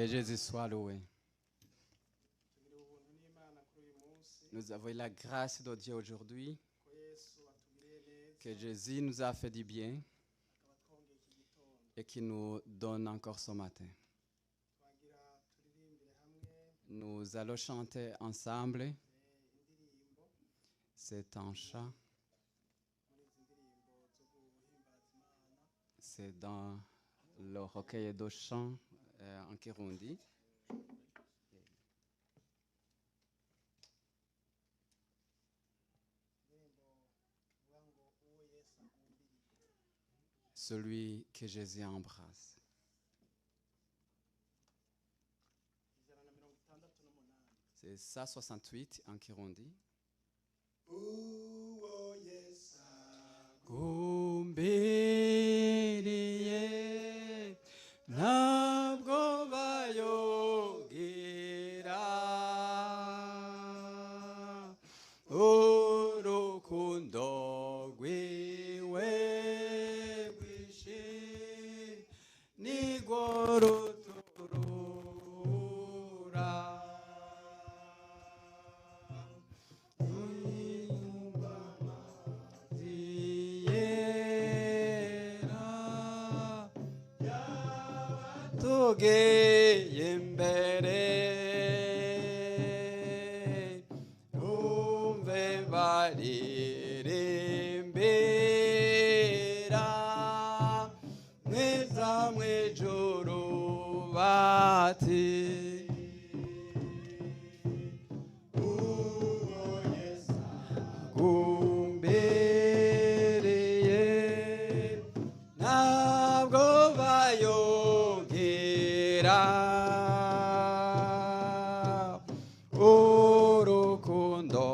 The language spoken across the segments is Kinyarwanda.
Que Jésus soit loué. Nous avons eu la grâce de Dieu aujourd'hui, que Jésus nous a fait du bien et qui nous donne encore ce matin. Nous allons chanter ensemble. C'est un chant. C'est dans le recueil de chants en Kirundi. Celui que Jésus embrasse. C'est 168 en Kirundi. Kumbiriye ntabwo bayogera urukundo rwiwe rwinshi nirwo ruturura tugeye imbere umve baririmbira mwiza mwijuru bati uwo Yesu agumbiriye ntabwo bayogera urukundo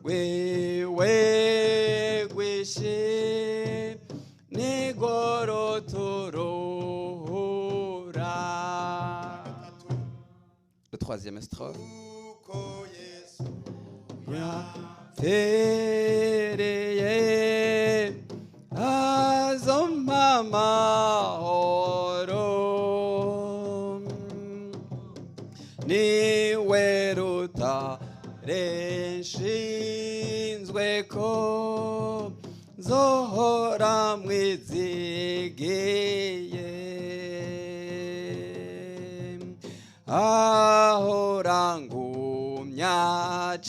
rwiwe rwinshi nirwo ruturura. Le troisième strophe. Yatereye azompa amahoro niwe rutare nshinzwe ko nzohora mwizigiye ahora ngumya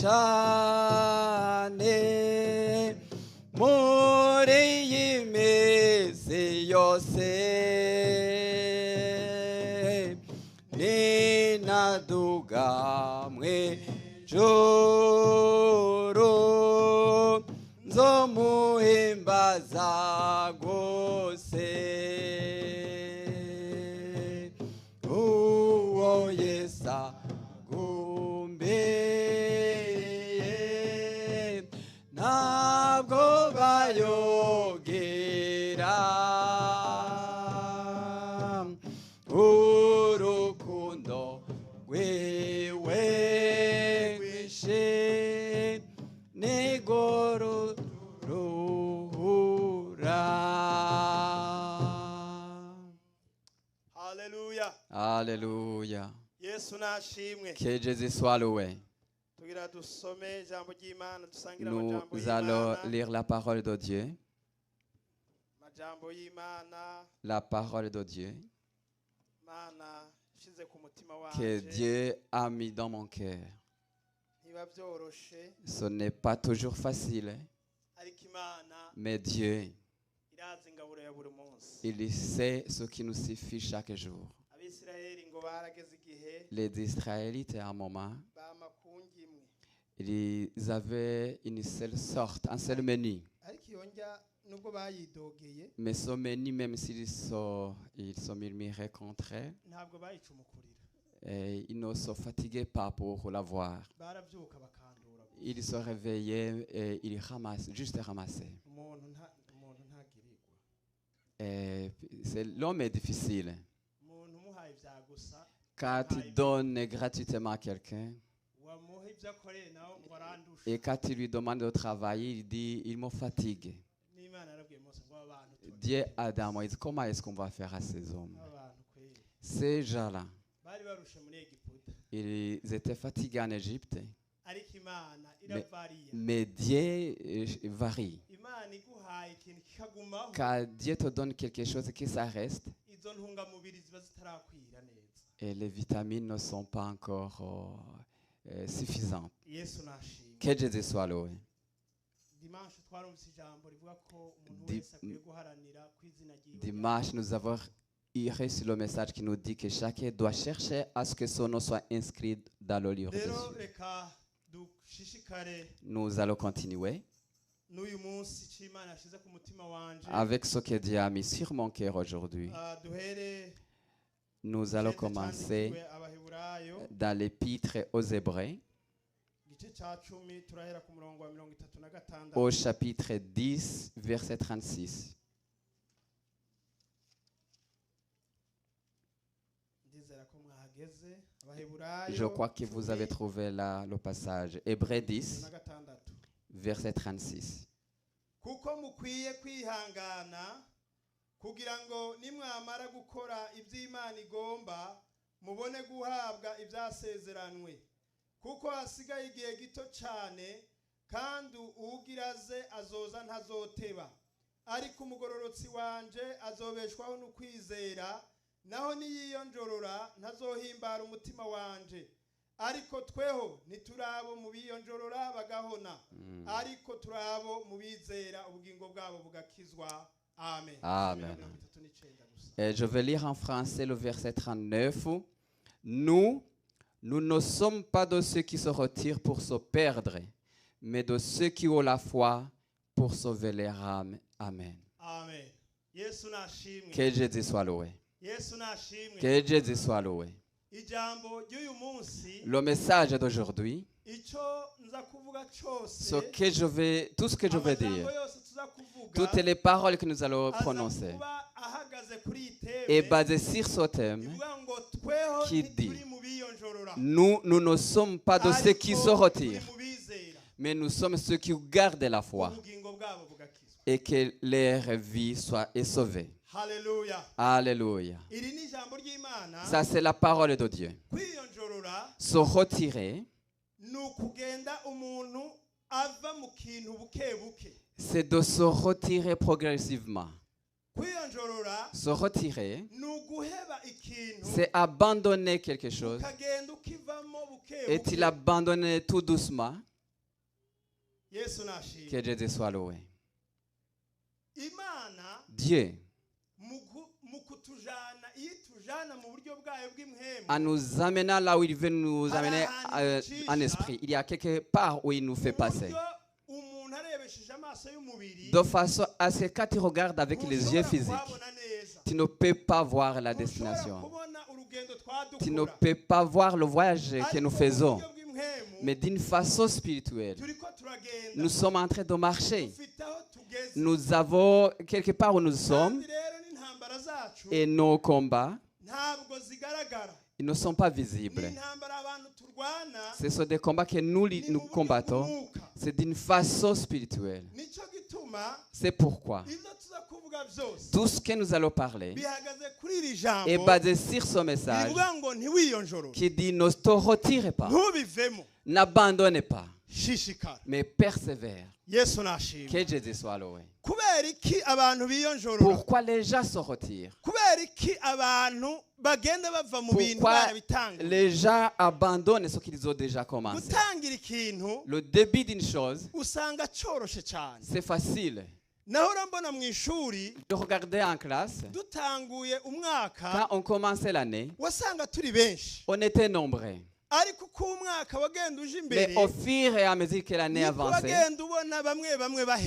cane muri iyi minsi yose ninaduga mwijuru nzomuhimbaza rwose uwo Yesu agumbiriye ntabwo bayogera urukundo rwiwe rwinshi nirwo ruruhura. Haleluya. Alléluia. Yesu nashimwe. Que Jésus soit loué. Tugira dusome ijambo ry'Imana dusangira Nous amajambo allons y'Imana. lire la parole de Dieu. Amajambo y'Imana. La parole de Dieu Imana shize ku mutima que wanje. Dieu a mis dans mon cœur. Niba byoroshe. Ce n'est pas toujours facile, Ariko Imana mais Dieu, irazi ingaburo ya buri munsi. il sait ce qui nous suffit chaque jour. Abisirayeli ngo barageze igihe Les Israélites, à un moment, bama kungi imwe. ils avaient une seule sorte, un seul menu. Ariko iyo njya nubwo bayidogeye Mais ce menu, même s'ils sont murmurés contre elle, ntabwo bayicumukurira. et ils ne se fatiguaient pas pour l'avoir. Baravyuka bakandura. Ils se réveillaient et ils ramassaient, juste ramassaient. Umuntu ntagirirwa. L'homme est difficile. Umuntu umuhaye vya gusa. Quand il donne gratuitement à quelqu'un, Wamuha ivyo akoreye nawe ngo arandusha. et quand il lui demande de travailler, il dit, il me fatigue. N'Imana yarabwiye Mose ngo abantu Dieu a dit à Moïse, comment est-ce qu'on va faire à ces hommes? abantu kweri. Ces gens-là, bari barushe muri Egiputa Ils étaient fatigués en Égypte. ariko Imana iravariya Mais Dieu varie. Imana iguhaye ikintu kikagumaho Quand Dieu te donne quelque chose et que ça reste, izo ntungamubiri ziba zitarakwira neza et les vitamines ne sont pas encore suffisantes. Yesu nashimye Que Jésus soit loué. dimanche twarumvise ijambo rivuga ko umuntu Di- wese akwiye guharanira kw'izina ryiwe Dimanche, nous avons reçu le message qui nous dit que chacun doit chercher à ce que son nom soit inscrit dans le livre de rero Dieu. reka dushishikare Nous allons continuer n'uyu munsi c'Imana yashize ku mutima wanje avec ce que Dieu a mis sur mon cœur aujourd'hui. duhere Nous allons commencer cyandikiwe Abaheburayo dans l'épître aux Hébreux, igice ca 10 turahera ku murongo wa 36 au chapitre 10, verset 36. ndizera ko mwahageze Abaheburayo Je crois que vous avez 10, trouvé là le passage. Hébreux 10, 36. verset 36. kuko mukwiye kwihangana kugira ngo nimwamara gukora iby'Imana igomba mubone guhabwa ibyasezeranwe kuko hasigaye igihe gito cyane kandi uwugiraze azoza ntazoteba ariko umugororotsi wanje azobeshwaho n'ukwizera naho niyiyonjorora ntazohimbara umutima wanje ariko tweho ntiturabo mu biyonjorora bagahona ariko turabo mu bizera ubugingo bwabo bugakizwa amen Amen. 39 gusa. Et je vais lire en français le verset 39. Nous ne sommes pas de ceux qui se retirent pour se perdre, mais de ceux qui ont la foi pour sauver leur âme. Amen. Amen. Yesu nashimwe. Que Jésus soit loué. Yesu nashimwe. Que Jésus soit loué. Ijambo ry'uyu munsi Le message d'aujourd'hui, ico nza kuvuga cyose tout ce que je vais amajambo dire, yose tuza kuvuga toutes les paroles que nous allons aza prononcer, kuba ahagaze kuri iyi est teme basé sur ce thème. ivuga ngo tweho qui ntituri dit, mu biyonjorora Nous ne sommes pas de ceux qui se ariko retirent, turi mu bizera mais nous sommes ceux qui gardent la foi ubugingo bwabo bugakizwa. et que leur vie soit sauvée. Haleluya. Alléluia. Iri ni ijambo ry'Imana. Ça, c'est la parole de Dieu. Kwiyonjorora Se retirer, ni ukugenda umuntu ava mu kintu buke buke. c'est de se retirer progressivement. Kwiyonjorora Se retirer, ni uguheba ikintu c'est abandonner quelque chose. ukagenda ukivamo buke Et buke. il abandonne tout doucement. Yesu nashimye. Que Jésus soit loué. Imana Dieu, mu kutujana iyo itujana mu buryo bwayo bw'imhemu en nous amenant là où il veut nous amener en esprit, il y a quelque part où il nous fait passer. umuntu arebesheje amaso y'umubiri De façon à ce que quand tu regardes avec les yeux physiques, tu ne peux pas voir la destination. Tu ne peux pas voir le voyage que nous faisons. Mais d'une façon spirituelle, nous sommes en train de marcher. Nous avons quelque part où nous sommes et nos combats, ils ne sont pas visibles. Ce sont des combats que nous combattons. C'est d'une façon spirituelle. C'est pourquoi tout ce que nous allons parler est basé sur ce message qui dit ne te retire pas, n'abandonne pas, mais persévère. Que Jésus soit loué. Pourquoi les gens se retirent? Pourquoi les gens abandonnent ce qu'ils ont déjà commencé? Le début d'une chose, c'est facile. De regarder en classe, quand on commençait l'année, on était nombreux. Mais au fur et à mesure que l'année avançait,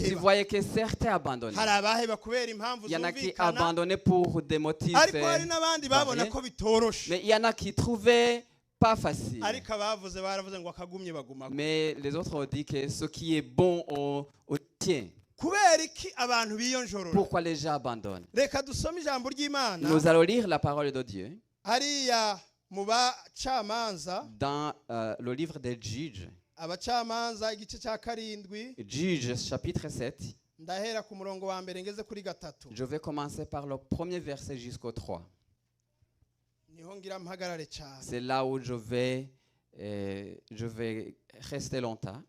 tu voyais que certains abandonnaient. Il y en a qui abandonnaient pour des motifs variés, mais il y en a qui trouvaient pas facile. Mais les autres ont dit que ce qui est bon, on tient. Pourquoi les gens abandonnent? Nous allons lire la parole de Dieu dans le livre des Juges. Juges chapitre 7. Je vais commencer par le premier verset jusqu'au 3. niho ngira mpagarare cyane. C'est là où je vais rester longtemps.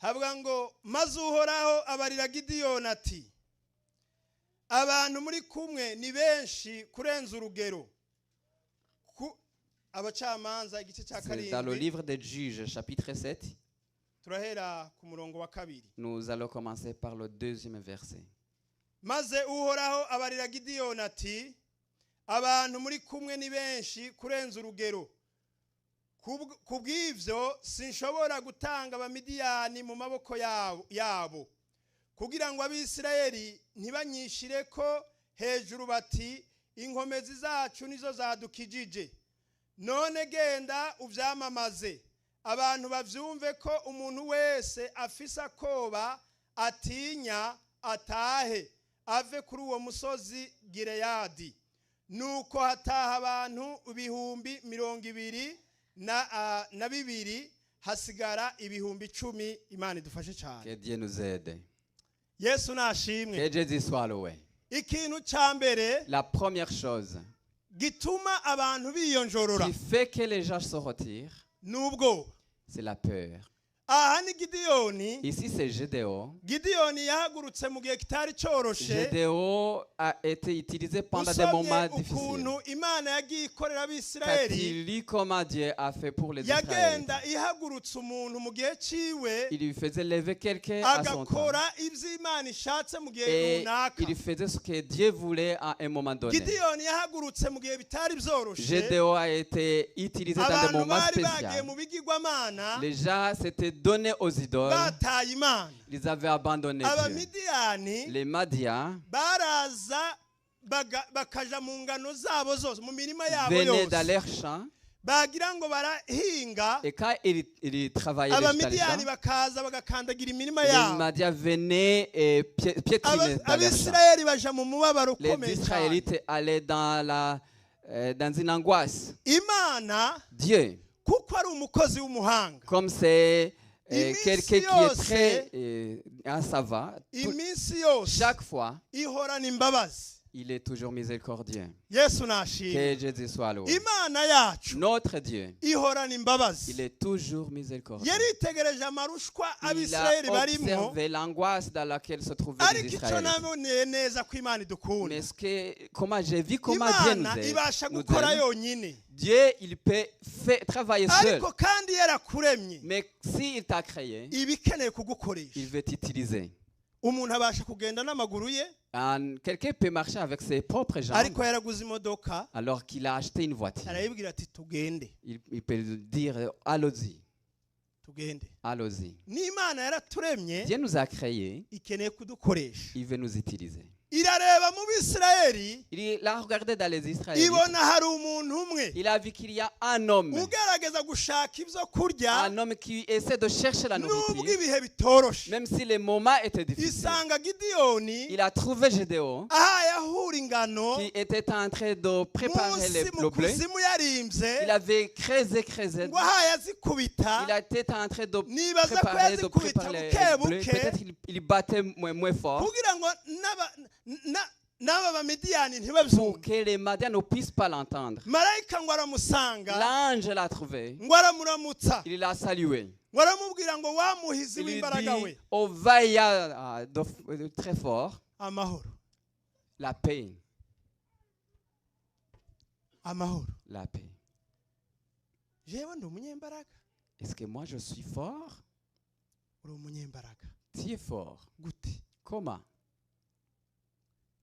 Havuga ngo maze Uhoraho abarira Gideyoni ati abantu muri kumwe ni benshi kurenza urugero. Abacamanza igice cya C'est dans le livre des Juges, chapitre 7. turahera ku murongo wa 2. Nous allons commencer par le 2e verset. Maze Uhoraho abarira Gideyoni ati abantu muri kumwe ni benshi kurenza urugero. Kubw'ivyo sinshobora gutanga abamidiyani mu maboko yabo kugira ngo Abisirayeli ntibanyishire ko hejuru bati inkomezi zacu nizo zadukijije. None genda uvyamamaze abantu bavyumve ko umuntu wese afise akoba atinya atahe ave kuri uwo musozi Gileyadi. Nuko hataha abantu ibihumbi 200 na bibiri hasigara ibihumbi 10. Imana idufashe cyane. Que Dieu nous aide. Yesu nashimwe. Que Jésus soit loué. Ikintu cyambere, la première chose gituma abantu biyonjorora, qui fait que les gens se retirent, nubwo c'est la peur. Aha ni Gideyoni. Ici c'est Gédéon. Gideyoni yahagurutse mu gihe kitari cyoroshe. Gédéon a été utilisé pendant des moments difficiles. Ukuntu Imana yagiye ikorera Quand Abisirayeli, il lit comment Dieu a fait pour les Israélites, yagenda ihagurutse umuntu mu gihe ciwe, il lui faisait lever quelqu'un à son temps. agakora ivyo Imana ishatse mu gihe Et runaka. il faisait ce que Dieu voulait à un moment donné. Gideyoni yahagurutse mu gihe bitari byoroshe. Gédéon a été utilisé dans des moments Abantu bari bagiye spéciaux. mu bigirwamana, Les gens s'étaient donnés aux idoles. bataye Imana. Ils avaient abandonné Dieu. Abamidiyani Les Madians baraza bakaja mu ngano zabo zose, mu mirima yabo venaient dans yose, leurs champs. bagira ngo barahinga. Et quand ils travaillaient dans les Abamidiyani champs, bakaza bagakandagira imirima les yabo. Madians venaient et piétiner dans leurs champs. Abisirayeli baja mu mubabaro Les ukomeye cyane. Israélites allaient dans une angoisse. Imana Dieu, kuko ari umukozi w'umuhanga, comme c'est Iminsi quelqu'un qui est yose, très un savant, iminsi yose chaque fois, ihorana imbabazi. il est toujours miséricordieux. Yesu nashimwe. Que Jésus soit loué. Imana yacu Notre Dieu, ihorana imbabazi. il est toujours miséricordieux. Yaritegereje amarushwa Il Abisirayeli a barimo, observé l'angoisse dans laquelle se trouvaient les ariko icyo Israélites. naboneye neza ko Imana idukunda. Mais comment j'ai vu comment Dieu nous Imana aide. ibasha nous gukora aide. yonyine, Dieu, il peut travailler seul. ariko kandi yarakuremye Mais s'il t'a créé, iba ikeneye kugukoresha. il veut t'utiliser. Umuntu abasha kugenda n'amaguru ye, Quelqu'un peut marcher avec ses propres jambes ariko yaraguze imodoka, alors qu'il a acheté une voiture. arayibwira ati tugende, Il peut dire allons-y, tugende. allons-y. N'Imana yaraturemye Dieu nous a créés, ikeneye kudukoresha. il veut nous utiliser. Irareba mu Bisirayeli, Il a regardé dans les Israélites. ibona hari umuntu umwe Il a vu qu'il y a un homme. ugerageza gushaka ibyo kurya, Un homme qui essaie de chercher la nubwo nourriture. ibihe bitoroshe. Même si les moments étaient difficiles. Isanga Gideyoni Il a trouvé Gédéon aha yahura ingano qui était en train de préparer munsi mu le blé. kuzimu yarimvye, Il avait creusé. ngo aha yazikubita. Il était en train de Nibaza ko préparer yazikubita les buke blés. buke, Peut-être il battait moins fort kugira ngo n'aba bamidiyani pour ntibabyumve. que les Madians ne puissent pas l'entendre. Marayika ngo aramusanga, L'ange l'a trouvé. ngo aramuramutsa, Il l'a salué. ngo aramubwira ngo wamuhizi Il lui w'imbaraga we, dit au vaillant très fort, amahoro, la paix. amahoro. La paix. Jewe ndi umunyembaraga. Est-ce que moi je suis fort? Uri umunyembaraga Tu es fort. gute? Comment?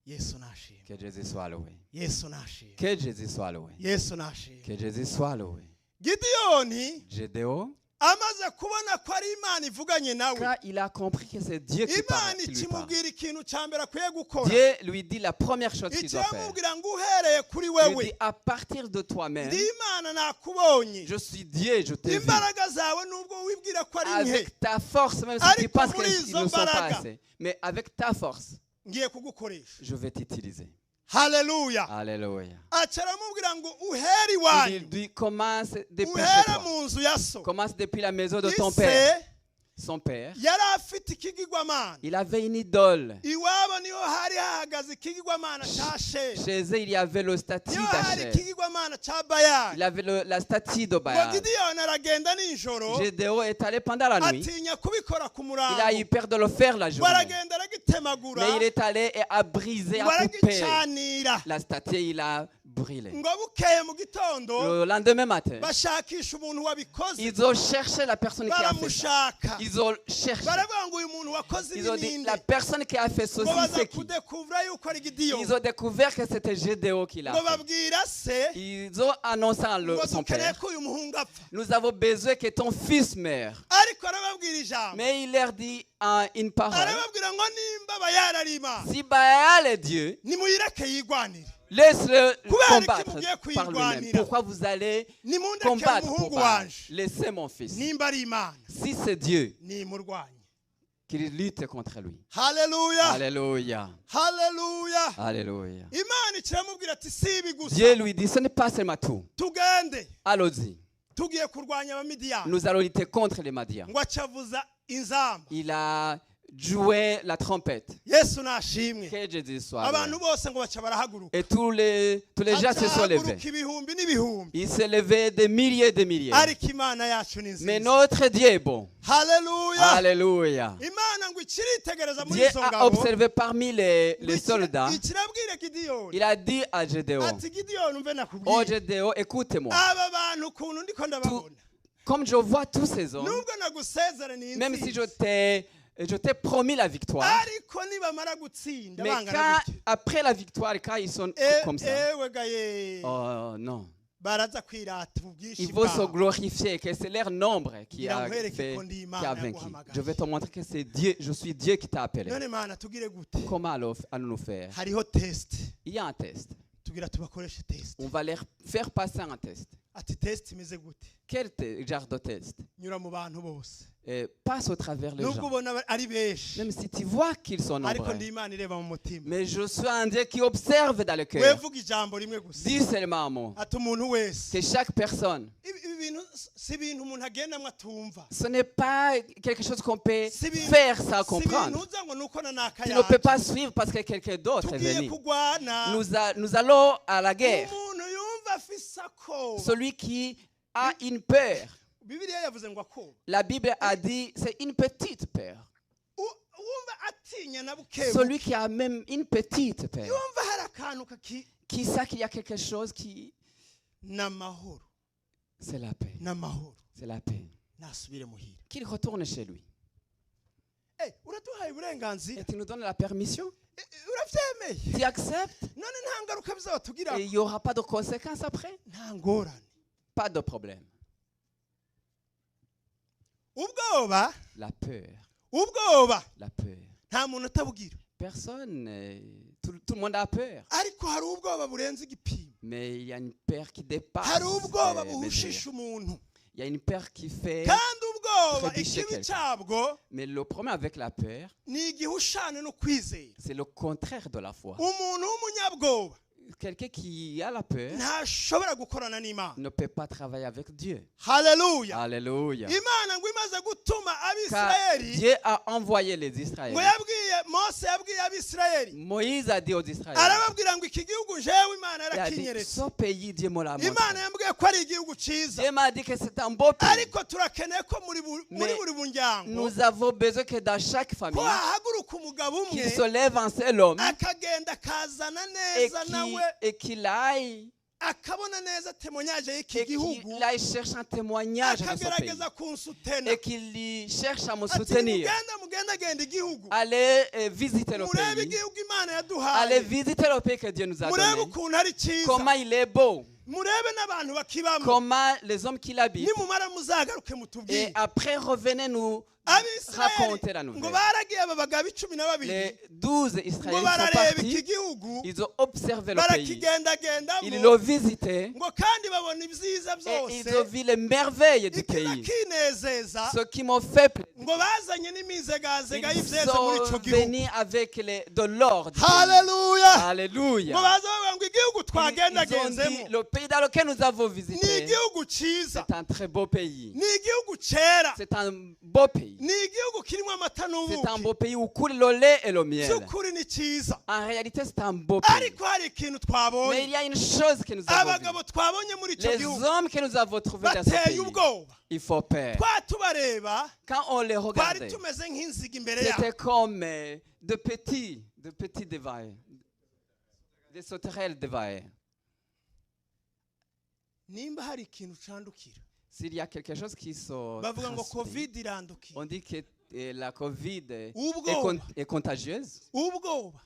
Yesu nashimwe. Que Jésus soit loué. Yesu nashimwe. Que Jésus soit loué. Yesu nashimwe. Que Jésus soit loué. Gideyoni Gédéon, amaze kubona ko ari Imana ivuganye nawe, quand il a compris que c'est Dieu qui parle, Imana qui lui parle, ikimubwira ikintu cya mbere akwiye gukora, Dieu lui dit la première chose qu'il doit faire. icyamubwira ngo uhereye kuri Il wewe, lui dit à partir de toi-même, ndi Imana nakubonye, je suis Dieu, je t'ai vu. imbaraga zawe nubwo wibwira ko ari nke, Avec ta force, même si tu Ariko penses muri qu'ils izo ne sont pas mbaraga, assez. Mais avec ta force, ngiye kugukoresha. je vais t'utiliser. Haleluya. Alléluia. Aca aramubwira ngo uhere Il iwanyu, dit commence depuis chez uhere toi. mu nzu ya so. Commence depuis la maison de ton père. Ise son père, yari afite ikigirwamana. il avait une idole. Iwabo niho hari hahagaze ikigirwamana cya Shera. Chez eux, il y avait le statut Niho hari d'Asher. ikigirwamana cya Bayali. Il avait la statue de Ngo Baal. Gideyoni aragenda nijoro Gédéon est allé pendant la nuit. atinya kubikora ku murango. Il a eu peur de le faire la Ngo journée. aragenda aragitemagura. Mais il est allé et a brisé, a Ngo coupé aragicanira. la statue, il a brûlé. Ngo bukeye mu gitondo Le lendemain matin, bashakisha umuntu wabikoze. ils ont cherché la personne qui a fait ça. Baramushaka. Ils ont cherché. Baravuga ngo uyu muntu wakoze Ils ont dit, ibininde. la personne qui a fait Ngo ceci, baza c'est qui? kudekuvura yuko ari Gideyoni. Ils ont découvert que c'était Gédéon qui l'a Ngo fait. babwira se Ils ont annoncé à ngo son dukeneye père, ko uyu muhungu apfa. nous avons besoin que ton fils meure. Ariko arababwira ijambo. Mais il leur dit une parole. Arababwira ngo nimba Bayali ari Imana Si Baal est Dieu, nimuyireke yigwanire. laisse-le Kubera combattre iki mugiye par lui-même. kuyirwanira? Pourquoi vous allez Nimundeke combattre pour umuhungu Baal? wanje. Laissez mon fils. Nimba ari Imana Si c'est Dieu, nimurwanye. qu'il lutte contre lui. Haleluya. Alléluia. Haleluya. Alléluia. Imana ikiramubwira ati si ibi gusa. Dieu lui dit, ce n'est pas seulement tout. Tugende Allons-y. tugiye kurwanya abamidiyani. Nous allons lutter contre les Madians. Ngo acavuza inzamba. Il a joué la trompette. Yesu nashimwe. Que Jésus soit Abantu loué. bose ngo baca barahaguruka. Et tous les gens se sont levés. Hacahaguruka ibihumbi n'ibihumbi. Il s'est levé des milliers et des milliers. Ariko Imana yacu ni Mais nziza. notre Dieu est bon. Haleluya. Alléluia. Imana ngo ikiritegereza muri Dieu izo a ngabo. observé parmi les soldats. Ikirabwira Gideyoni. Il a dit à Gédéon, Ati Gideyoni umve oh nakubwira. Gédéon, écoute-moi. Aba bantu ukuntu ndiko ndababona. Comme je vois tous ces hommes, Nubwo nagusezera ni même si intsinzi. je t'ai promis la victoire, Ariko nibamara gutsinda mais bangana gutya. après la victoire, quand ils sont comme ça, Ewe gaye. oh non, Baraza kwirata ubwinshi ils vont se bwabo. glorifier que c'est leur nombre qui a vaincu. Je vais te montrer que c'est Dieu, je suis Dieu qui t'a appelé. None Mana tugire gute? Comment allons-nous faire? Hariho test. Il y a un test. Tugira tubakoreshe test. On va leur faire passer un test. Ati test imeze gute? Quel genre de test? Nyura mu bantu bose. Passe au travers les Nubwo gens. ubona ari benshi. Même si tu vois qu'ils sont Ariko nombreux. ndi Imana ireba mu mutima. Mais je suis un Dieu qui observe dans le cœur. Wevuga ijambo rimwe gusa. Dis seulement un mot. Ati umuntu wese. Que chaque personne, Ibi bintu si ibintu umuntu agendamwe atumva. ce n'est pas quelque chose qu'on peut Si ibintu- faire sans si ibintu comprendre. uza ngo nuko na naka Tu ne peux yaje. pas suivre parce que quelqu'un d'autre est Tugiye venu. kugwana. Nous allons à la guerre. Umuntu yumva afise akoba. Celui qui a une peur. Bibiliya yavuze ngo akoba. La Bible a dit c'est une petite peur. Wumva atinya na bukebu. Celui qui a même une petite peur. Yumva hari akantu kaki Qui sait qu'il y a quelque chose qui... n'amahoro. C'est la paix. N'amahoro. C'est la paix. Nasubire muhira. Qu'il retourne chez lui. Uraduhaye uburenganzira. Et tu nous donnes la permission. Uravyemeye. Tu acceptes. None nta ngaruka bizabatugira. Et il n'y aura pas de conséquences après. Nta ngorane. Pas de problème. Ubwoba. La peur. Ubwoba. La peur. Nta muntu utabugira. Personne, tout le monde a peur. Ariko hari ubwoba burenze igipimo. Mais il y a une peur qui dépasse. Hari ubwoba les buhushisha mesures. umuntu. Il y a une peur qui fait... Kandi ubwoba trébucher ikibi quelqu'un. cyabwo Mais le problème avec la peur, ni igihushane no kwizera. c'est le contraire de la foi. Umuntu w'umunyabwoba Quelqu'un qui a la peur ntashobora gukorana n'Imana. ne peut pas travailler avec Dieu. Haleluya. Alléluia. Imana ngo imaze gutuma Car abisirayeli Dieu a envoyé les ngo Israéliens. Mose yabwiye abisirayeli Moïse a dit aux Israéliens, arababwira ngo iki gihugu jewe Imana il a dit, yarakinyeretse. ce pays, Dieu me l'a montré. Imana yambwiye ko ari igihugu cyiza. Dieu m'a dit que c'est un beau pays. Ariko turakeneye ko muri Mais buri muryango nous avons besoin que dans chaque famille, ko hahaguruka umugabo umwe qu'il se lève un seul homme akagenda akazana et neza nawe qu'il aille, akabona neza temonyaje y'iki et gihugu qu'il aille chercher un témoignage de ce pays. akagerageza kunsutena Et qu'il y cherche à me ati soutenir. mugenda igihugu Allez visiter le murebe pays. igihugu Imana Allez yaduhaye visiter le pays que Dieu nous a murebe donné. ukuntu ari cyiza Comment il est beau. murebe n'abantu bakibamo Comment les hommes qui l'habitent. nimumara muzagaruke Et mutubwire après, revenez nous raconter la abisirayeli ngo nouvelle. baragiye aba bagabo 12 Les 12 ngo Israéliens sont barareba iki partis. gihugu Ils ont observé le pays. Ils barakigendagendamo l'ont visité. ngo kandi babona ibyiza Et ils ont byose vu les merveilles du pays. ikinezeza Ce qui m'ont fait plaisir. ngo bazanye n'imizegazega Ils y'ibyeza muri sont icyo gihugu venus avec de l'or. du pays. haleluya Alléluia. ngo baza bavuga ngo igihugu Ils ont dit, twagendagenzemo le pays dans lequel nous avons ni visité, igihugu cyiza c'est un très beau pays. ni igihugu cyera C'est un beau pays. ni igihugu kirimo amata C'est un n'ubuki beau pays où coule le lait et le miel. by'ukuri ni cyiza En réalité, c'est un beau pays. ariko hari ikintu Mais twabonye il y a une chose que nous avons abagabo vue. twabonye muri icyo Les gihugu hommes que nous avons trouvés dans ce bateye pays, ubwoba il faut peur. tubareba Quand on les twari regardait, tumeze nk'inziga imbere yabo c'était comme de petits dévaillés, des sauterelles dévaillées. nimba hari ikintu candukira S'il y a quelque chose qui se bavuga ngo transmet, covid irandukira on dit que la Covid est ubwoba est contagieuse. ubwoba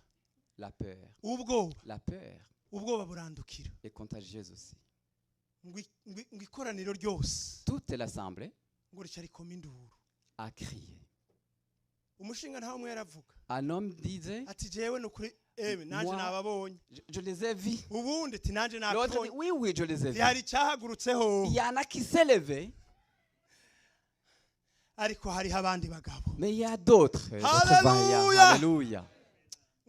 La peur. ubwoba La peur ubwoba burandukira est contagieuse aussi. ngo ikoraniro ryose Toute l'assemblée ngo rica rikoma induru a crié. umushinga ntawe umwe yaravuga Un homme disait, ati jewe ni ukuri nanjye Moi, nababonye je les ai vus. ubundi ati nanjye L'autre dit, nababonye oui, oui, je les ai vus. hari icyahagurutseho Il y en a qui s'est levé, ariko hariho abandi bagabo mais il y a d'autres. Alléluia. Vaillants. Alléluia.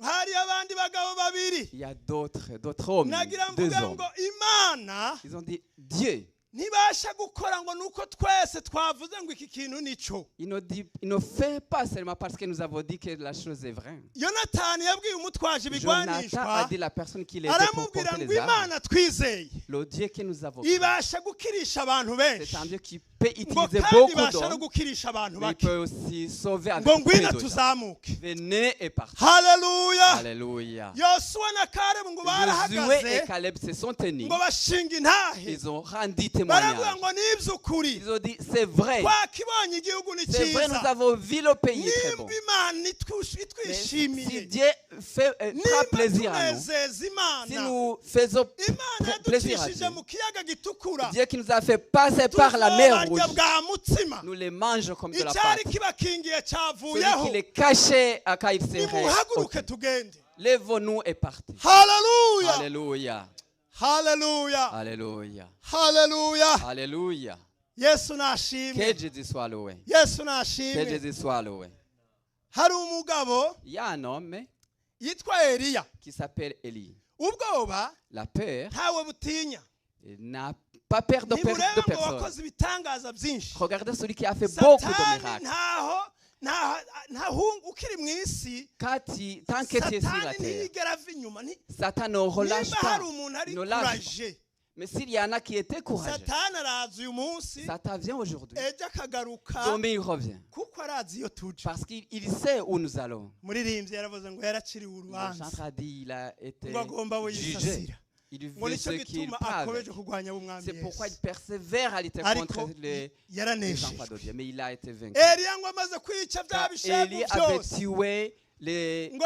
hari abandi bagabo babiri Il y a d'autres hommes, nagira deux mvuga hommes. ngo imana Ils ont dit, Dieu, ntibasha gukora ngo nuko twese twavuze ngo iki kintu nico il ne fait pas seulement parce que nous avons dit que la chose est vraie. yonatani yabwiye umutwaje Jonathan a ibigwanishwa dit la personne qui l'aidait pour aramubwira porter ngo les armes. imana twizeye Le Dieu que nous avons cru, ibasha gukirisha abantu benshi c'est un Dieu qui peut ngo utiliser kandi beaucoup ibasha no d'hommes, gukirisha abantu mais il bake peut aussi sauver avec ngo peu ngwino de gens. tuzamuke Venez et partez. haleluya Alléluia. yosuwa na karebu ngo Josué barahagaze et Caleb se sont tenus. ngo bashinga intahe Ils ont rendu baravuga témoignage. ngo n'iby'ukuri Ils ont dit, c'est vrai. twakibonye igihugu ni C'est vrai, nous cyiza avons vu le pays est très bon. nimba imana Mais itwishimiye si Dieu prend nimba plaisir à nous, tunezeza si imana nous faisons imana plaisir à yaducishije Dieu, mu kiyaga gitukura Dieu qui nous a fait passer par la mer tuzobarya rouge, bwa mutsima nous les mangeons comme de la icyari pâte. kibakingiye Celui cyavuyeho qui les cachait à quand il serait nimuhaguruke ôté. tugende Lève-nous et partez. haleluya Alléluia. haleluya Alléluia. haleluya Alléluia. yesu nashimwe Que Jésus soit loué. yesu Que nashimwe Jésus soit loué. hari umugabo Il y a un homme yitwa eliya qui s'appelle Élie. ubwoba La peur, ntawe butinya il n'a pas peur de ntibureba ngo personne. wakoze ibitangaza byinshi Regardez celui qui a fait beaucoup de satani miracles. ntaho ukiri mu isi Tant que tu es sur la satani terre, ntiyigera ava inyuma Satan ne relâche nimba pas. hari umuntu ari Ne lâche pas. kuraje Mais s'il y en a qui étaient courageux, satani araza uyu munsi Satan vient aujourd'hui. ejo akagaruka Demain il revient. kuko arazi iyo tuje Parce qu'il sait où nous allons. muririmbyi yaravuze ngo yaraciriwe Le urubanza chanteur a dit il a été ngo agomba abo jugé. yisasira Il ngo veut nicyo ce qu'il gituma parle. akomeje kurwanya ab'umwami C'est pourquoi il yesu persévère à lutter ariko contre les enfants de yaraneshejwe Dieu. Mais il a été vaincu. eliya ngo amaze kwica bya Car bishegu Élie avait byose tué les ngo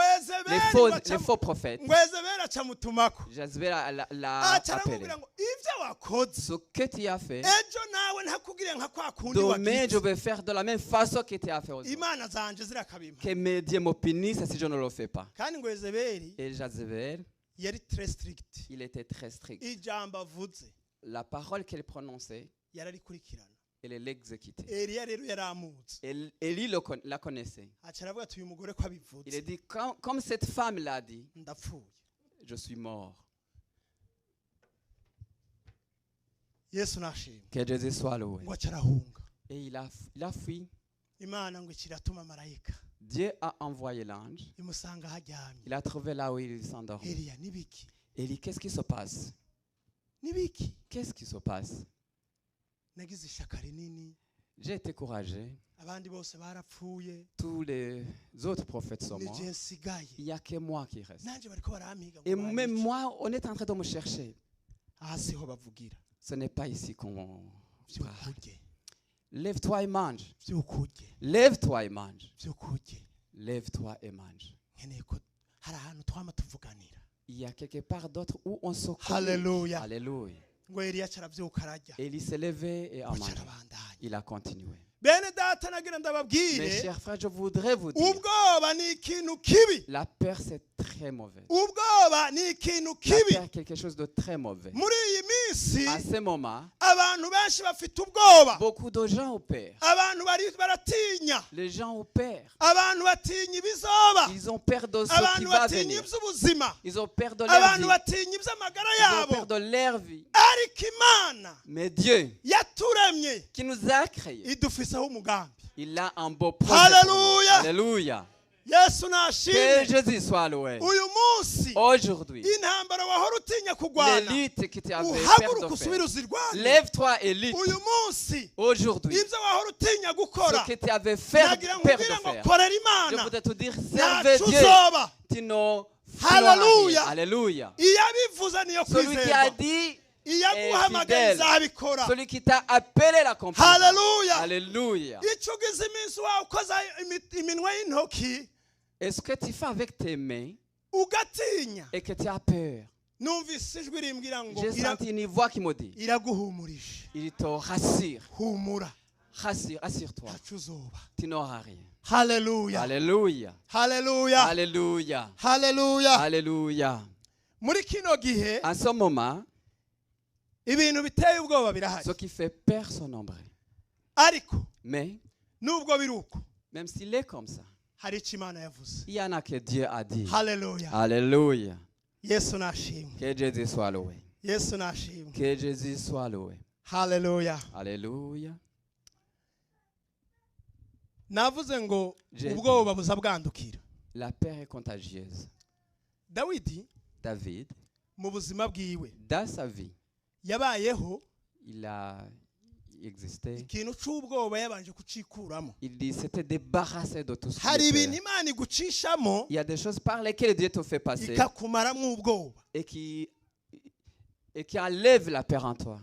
les faux prophètes. ngo yezebeli acamutumako Jezebel l'a aca appelé. aramubwira ngo ibyo wakoze Ce que tu as fait, ejo nawe ntakubwire nka kwa kundi demain je wagize vais faire de la même façon que tu as fait aujourd'hui. imana zanje zirakabima Que mes dieux me punissent si je ne le fais pas. kandi ngo yezebeli Et Jezebel, yari très strict il était très strict. ijambo avuze La parole qu'elle prononçait, yararikurikirana elle l'exécutait. eliya rero yari amuzi Élie la connaissait. aca aravuga ati uyu mugore ko Il a abivuze dit, comme cette femme l'a dit, ndapfuye je suis mort. yesu nashimwe Que Jésus soit loué. ngo aca arahunga Et il a fui. imana ngo ikiratuma marayika Dieu a envoyé l'ange. imusanga aharyamye Il a trouvé là où il s'endort. eliya nibiki Élie, qu'est-ce qui se passe? nibiki Qu'est-ce qui se passe? nagize ishaka rinini J'ai été courageux. abandi bose barapfuye Tous les autres prophètes sont morts. nije nsigaye Il n'y a que moi qui reste. nanjye bariko barampiga Et ngo même banyice. moi, on est en train de me chercher. aha siho bavugira Ce n'est pas ici qu'on parle. vy'ukurye Lève-toi et mange. vy'ukurye Lève-toi et mange. vy'ukurye Lève-toi et mange. nkeneye ko hari ahantu twama tuvuganira Il y a quelque part d'autre où on se connaît. Alléluia. Alléluia. ngo eliya aca aravyuka ararya Élie s'est levé et a aca mangé. arabandanya Il a continué. bene data nagira Mes ndababwire chers frères, je voudrais vous dire, ubwoba ni ikintu kibi la peur c'est très mauvais. ubwoba ni ikintu La kibi peur est quelque chose de très mauvais. muri iyi minsi À ce moment, abantu benshi bafite ubwoba, beaucoup de gens ont peur. abantu baratinya, Les gens ont peur. abantu batinya ibizoba, Ils ont peur de ce qui abantu va batinya venir. iby'ubuzima, Ils ont peur de leur abantu vie. batinya iby'amagara Ils ont yabo. peur de leur vie. Ariko Imana Mais Dieu, yaturemye qui nous a créés, idufisaho umugambi. il a un beau projet. pour nous. Hallelujah. Alléluia. Yesu Que nashimwe. Jésus soit loué. Uyu munsi Aujourd'hui, intambara wahora utinya les kurwana, luttes que tu avais peur uhaguruka de usubire faire, uzirwane. lève-toi et lutte. Uyu munsi Aujourd'hui, ibyo wahora utinya gukora, ce que tu avais peur nagira ngo de ubwire ngo faire, korera je Imana, voudrais te dire, servez ntacu Dieu. uzoba. Tu n'auras Hallelujah. rien. Alléluia. Iyo abivuze niyo Celui qui a kwizerwa, dit, iyo est aguhamagaye fidèle. izabikora. celui qui t'a appelé l'accomplit. Hallelujah. Alléluia. icyo ugize iminsi wawe ukoza iminwa y'intoki Est-ce que tu fais avec tes mains ugatinya, et que tu as peur? numvise ijwi rimbwira ngo J'ai senti une voix qui me dit, iraguhumurije, il te rassure. humura, Rassure, assure-toi. ntacu uzoba. Tu n'auras rien. Hallelujah. Alléluia. Hallelujah. Alléluia. Hallelujah. Alléluia. Muri kino gihe En ce moment, ibintu biteye ubwoba birahari, ce qui fait peur son nombre. ariko Mais, nubwo biri uko même s'il est comme ça, hari icyo Imana yavuze. il y en a que Dieu a dit. Hallelujah. Alléluia. Yesu nashimwe. Que Jésus soit loué. Yesu nashimwe. Que Jésus soit loué. Hallelujah. Alléluia. Navuze ngo Je- ubwoba buza bwandukira. La peur est contagieuse. Dawidi David, mu buzima bwiwe dans sa vie, yabayeho il a existé. ikintu cy'ubwoba yabanje kucikuramo. Il dit c'était débarrassé de tout ce qui Hari est ibintu peur. Imana igucishamo Il y a des choses par lesquelles Dieu te fait passer ikakumaramo ubwoba. et qui enlèvent la peur en toi.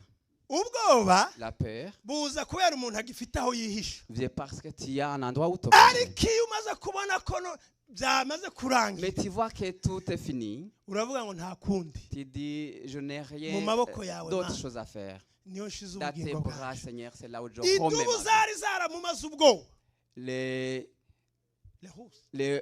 Ubwoba La peur buza kubera umuntu agifite aho yihisha, vient parce que tu as un endroit où te cacher. ariko iyo umaze kubona ko byamaze kurangira, Mais tu vois que tout est fini. uravuga ngo nta kundi, Tu dis, je n'ai rien Mu maboko yawe, d'autre Mana. chose à faire. niyo nshize Dans tes ubugingo bras, bwawe. Seigneur, c'est là où je remets ma Idubu vie. zari zaramumaze ubwoba. Les, Lehus.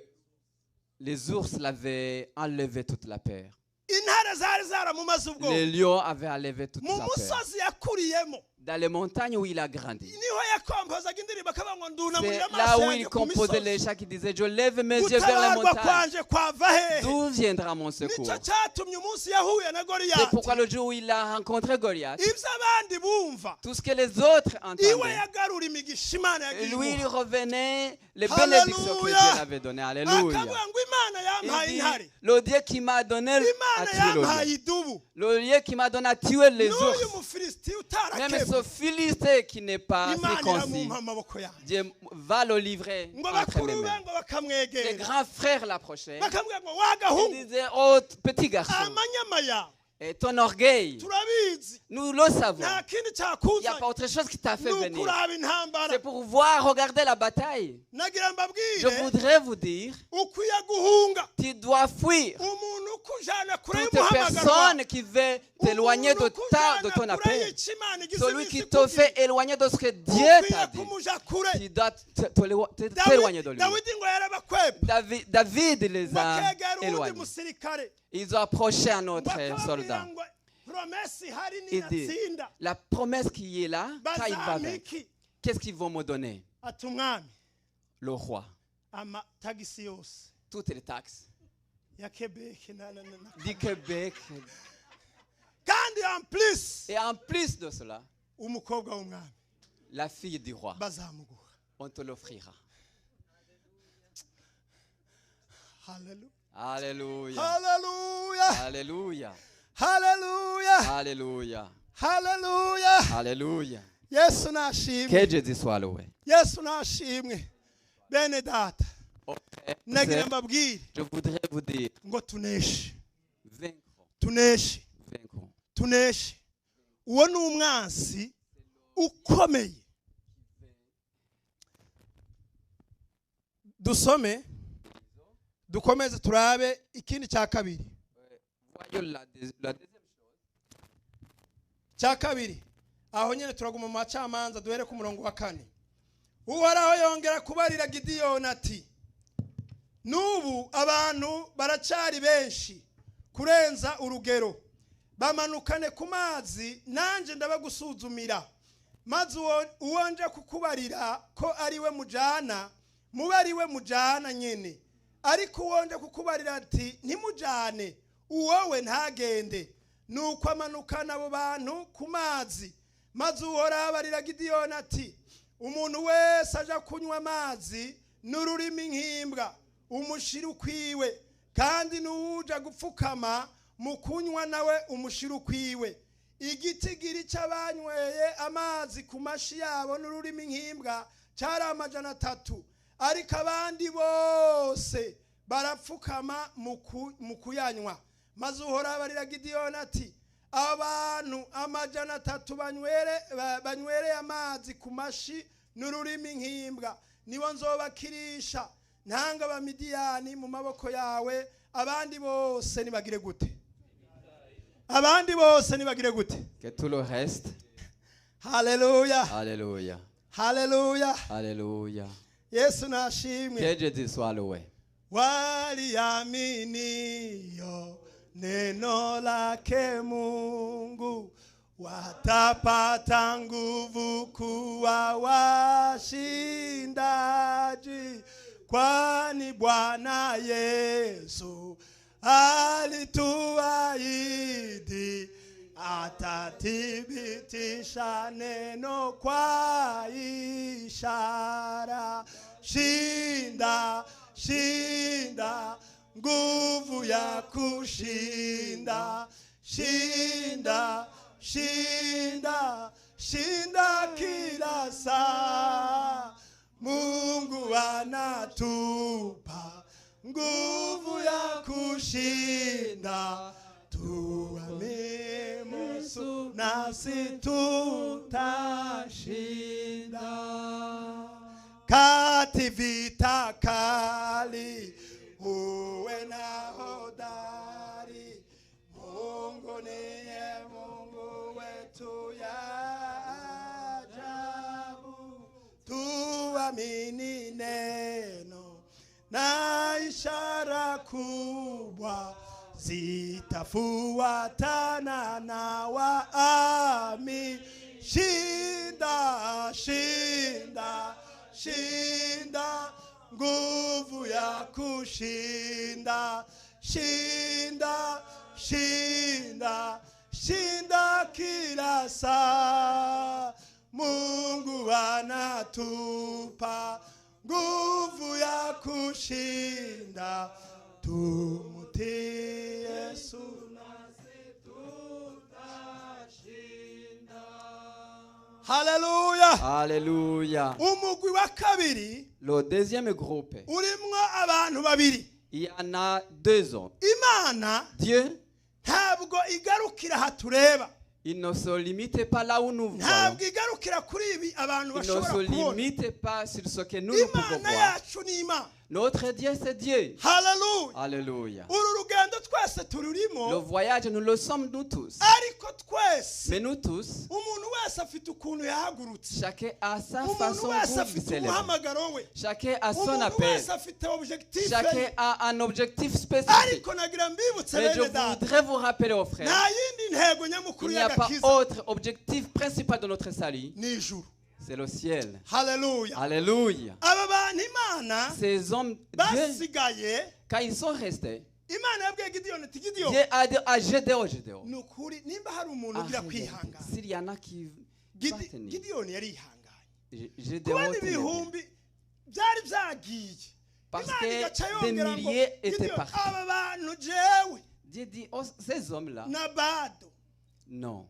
les ours l'avaient enlevé toute la peur. Intare zari zaramumaze ubwoba. Les lions avaient enlevé toute Mu la peur. musozi yakuriyemo Dans les montagnes où il a grandi. niho yakompozaga indirimbo akavuga ngo ndunamurira C'est là amaso où yanjye il ku composait les misozi, chants qui disaient, je lève mes yeux vers les gutabarwa montagnes. kwanje kwava hehe. D'où viendra mon secours? Nicyo cyatumye umunsi yahuye na C'est Goliyati, pourquoi le jour où il a rencontré Goliath, ibyo abandi bumva, tout ce que les autres iwe entendaient, yagarura imigisha Imana et yagiye lui, il imuha. revenait les Alléluia. bénédictions que Dieu l'avait données. Alléluia. Akavuga ngo Imana Il yampaye dit, intare, le Dieu qui m'a donné à Imana tuer le yampaye lion. idubu. Le Dieu qui m'a donné à tuer les N'uyu ours. mufilisitiya Même utarakebwe, ce Philistin qui n'est pas Imana circoncis, iramumpa amaboko yanjye. Dieu va le livrer Ngo entre bakuru mes be mains. ngo Les bakamwegera grands frères l'approchaient. bakamubwira ngo Ils wagahungu, disaient, oh petit garçon, amanyama yawe et ton orgueil, turabizi, nous le savons. nta kindi Il n'y a cyakuzanye, pas autre chose qui t'a ni fait venir. ukuraba intambara. C'est pour voir, regarder la bataille. Nagira Je mbabwire, voudrais vous dire, ukwiye guhunga tu dois fuir umuntu ukujana kure toute y'umuhamagaro wawe, personne qui veut t'éloigner de ton appel. Celui qui te fait éloigner de ce que Dieu t'a dit. kumuja kure. Tu dois t'éloigner de lui. Dawidi ngo yarabakweba, David les a bakegera uwundi éloignés. musirikare, Ils ont approché un autre bakababwira soldat. ngo promesi ihari Il dit, ninatsinda la promesse qui est là, quand il va bazampa vaincre, iki? qu'est-ce qu'ils vont me donner? Ati umwami Le roi. amatagisi yose Toutes les taxes. ya Quebec Du Québec. kandi en plus Et en plus de cela, umukobwa w'umwami la fille du roi, bazamuguha. on te l'offrira. Hallelujah. Alléluia. Hallelujah. Alléluia. Hallelujah. Alléluia. Hallelujah. Alléluia. Yesu nashimwe. Que Jésus soit loué. Yesu nashimwe. Bene data, Oh, nagira mbabwire je voudrais vous dire, ngo tuneshe, vaincrons, tuneshe, vaincrons. tuneshe. Uwo ni umwansi ukomeye. Dusome dukomeze turabe ikindi cya kabiri. Voyons la deuxième chose. Cya kabiri aho nyine turaguma mu macamanza duhere ku murongo wa 4. Uhoraho yongera kubarira Gideyoni ati, n'ubu abantu baracari benshi kurenza urugero, bamanukane ku mazi nanje ndabagusuzumira maze uwo nje kukubarira ko ari we mujana mube ari we mujana nyene ariko uwo nje kukubarira ati ntimujane uwowe ntagende nuko amanukana abo bantu ku mazi maze Uhoraho abarira Gideyoni ati umuntu wese aja kunywa amazi n'ururimi nk'imbwa umushira ukwiwe kandi n'uja gupfukama mu kunywa nawe umushira ukwiwe igitigiri cy'abanyweye amazi ku mashi yabo n'ururimi nk'imbwa cyari 300 ariko abandi bose barapfukama mu kuyanywa maze Uhoraho abarira Gideyoni ati abantu 300 banywereye amazi ku mashi n'ururimi nk'imbwa nibo nzobakirisha ntanga abamidiyani mu maboko yawe abandi bose nibagire gute abandi bose nibagire gute Que tout le reste. Hallelujah. Alléluia. Hallelujah. Alléluia. Yesu nashimwe. Que Dieu soit loué. Waliaminio neno lake Mungu watapata nguvu kuwa washindaji, kwani Bwana Yesu alituahidi atathibitisha neno kwa ishara. Shinda, shinda, nguvu ya kushinda. Shinda, shinda, shinda kila saa. Mungu anatupa nguvu ya kushinda. Tuamini Yesu nasi tutashinda. Kati vita kali uwe na hodari. Mungu niye Mungu wetu ya ajabu. Tuamini neno na ishara kubwa zitafuatana na waamini. Shinda, shinda, shinda, nguvu ya kushinda. Shinda, shinda, shinda kila saa. Mungu anatupa nguvu ya kushinda. Tumutii Yesu nasi tutashinda. Hallelujah. Alléluia. Umugwi wa kabiri Le deuxième groupe, urimwo abantu babiri. il y en a deux hommes. Imana Dieu, ntabwo igarukira hatureba. il ne se limite pas là où nous voyons. Ntabwo igarukira kuri ibi abantu Il ne bashobora se kubona. limite pas sur ce que nous pouvons Imana voir. yacu ni Imana. Notre Dieu, c'est Dieu. Hallelujah. Alléluia. Uru rugendo twese Le tururimo, voyage, nous le sommes nous tous. ariko twese Mais nous tous, umuntu wese afite ukuntu yahagurutse. chacun a sa Umuntu façon wese de afite s'élever. umuhamagaro we. Chacun a son Umuntu appel. wese afite objectif Chacun ye. a un objectif spécifique. Ariko nagira mbibutse Mais je bene data, voudrais vous rappeler, aux frères, nta yindi ntego il nyamukuru n'y a pas y'agakiza autre objectif principal de notre salut, ni ijuru. c'est le ciel. Hallelujah. Alléluia. Aba bantu Imana Ces hommes, Dieu, basigaye, quand ils sont restés, Imana yabwiye Gideyoni ati Gideyoni, Dieu a dit à Gédéon, ni ukuri nimba hari umuntu ugira kwihangana. s'il y en a qui va tenir, Gideyoni yarihanganye. Gédéon Kubona tenait. ibihumbi byari byagiye. Parce Imana que igaca des yongera ngo milliers étaient Gideyoni, partis. aba bantu jewe Dieu dit, oh, ces hommes-là, na bado non.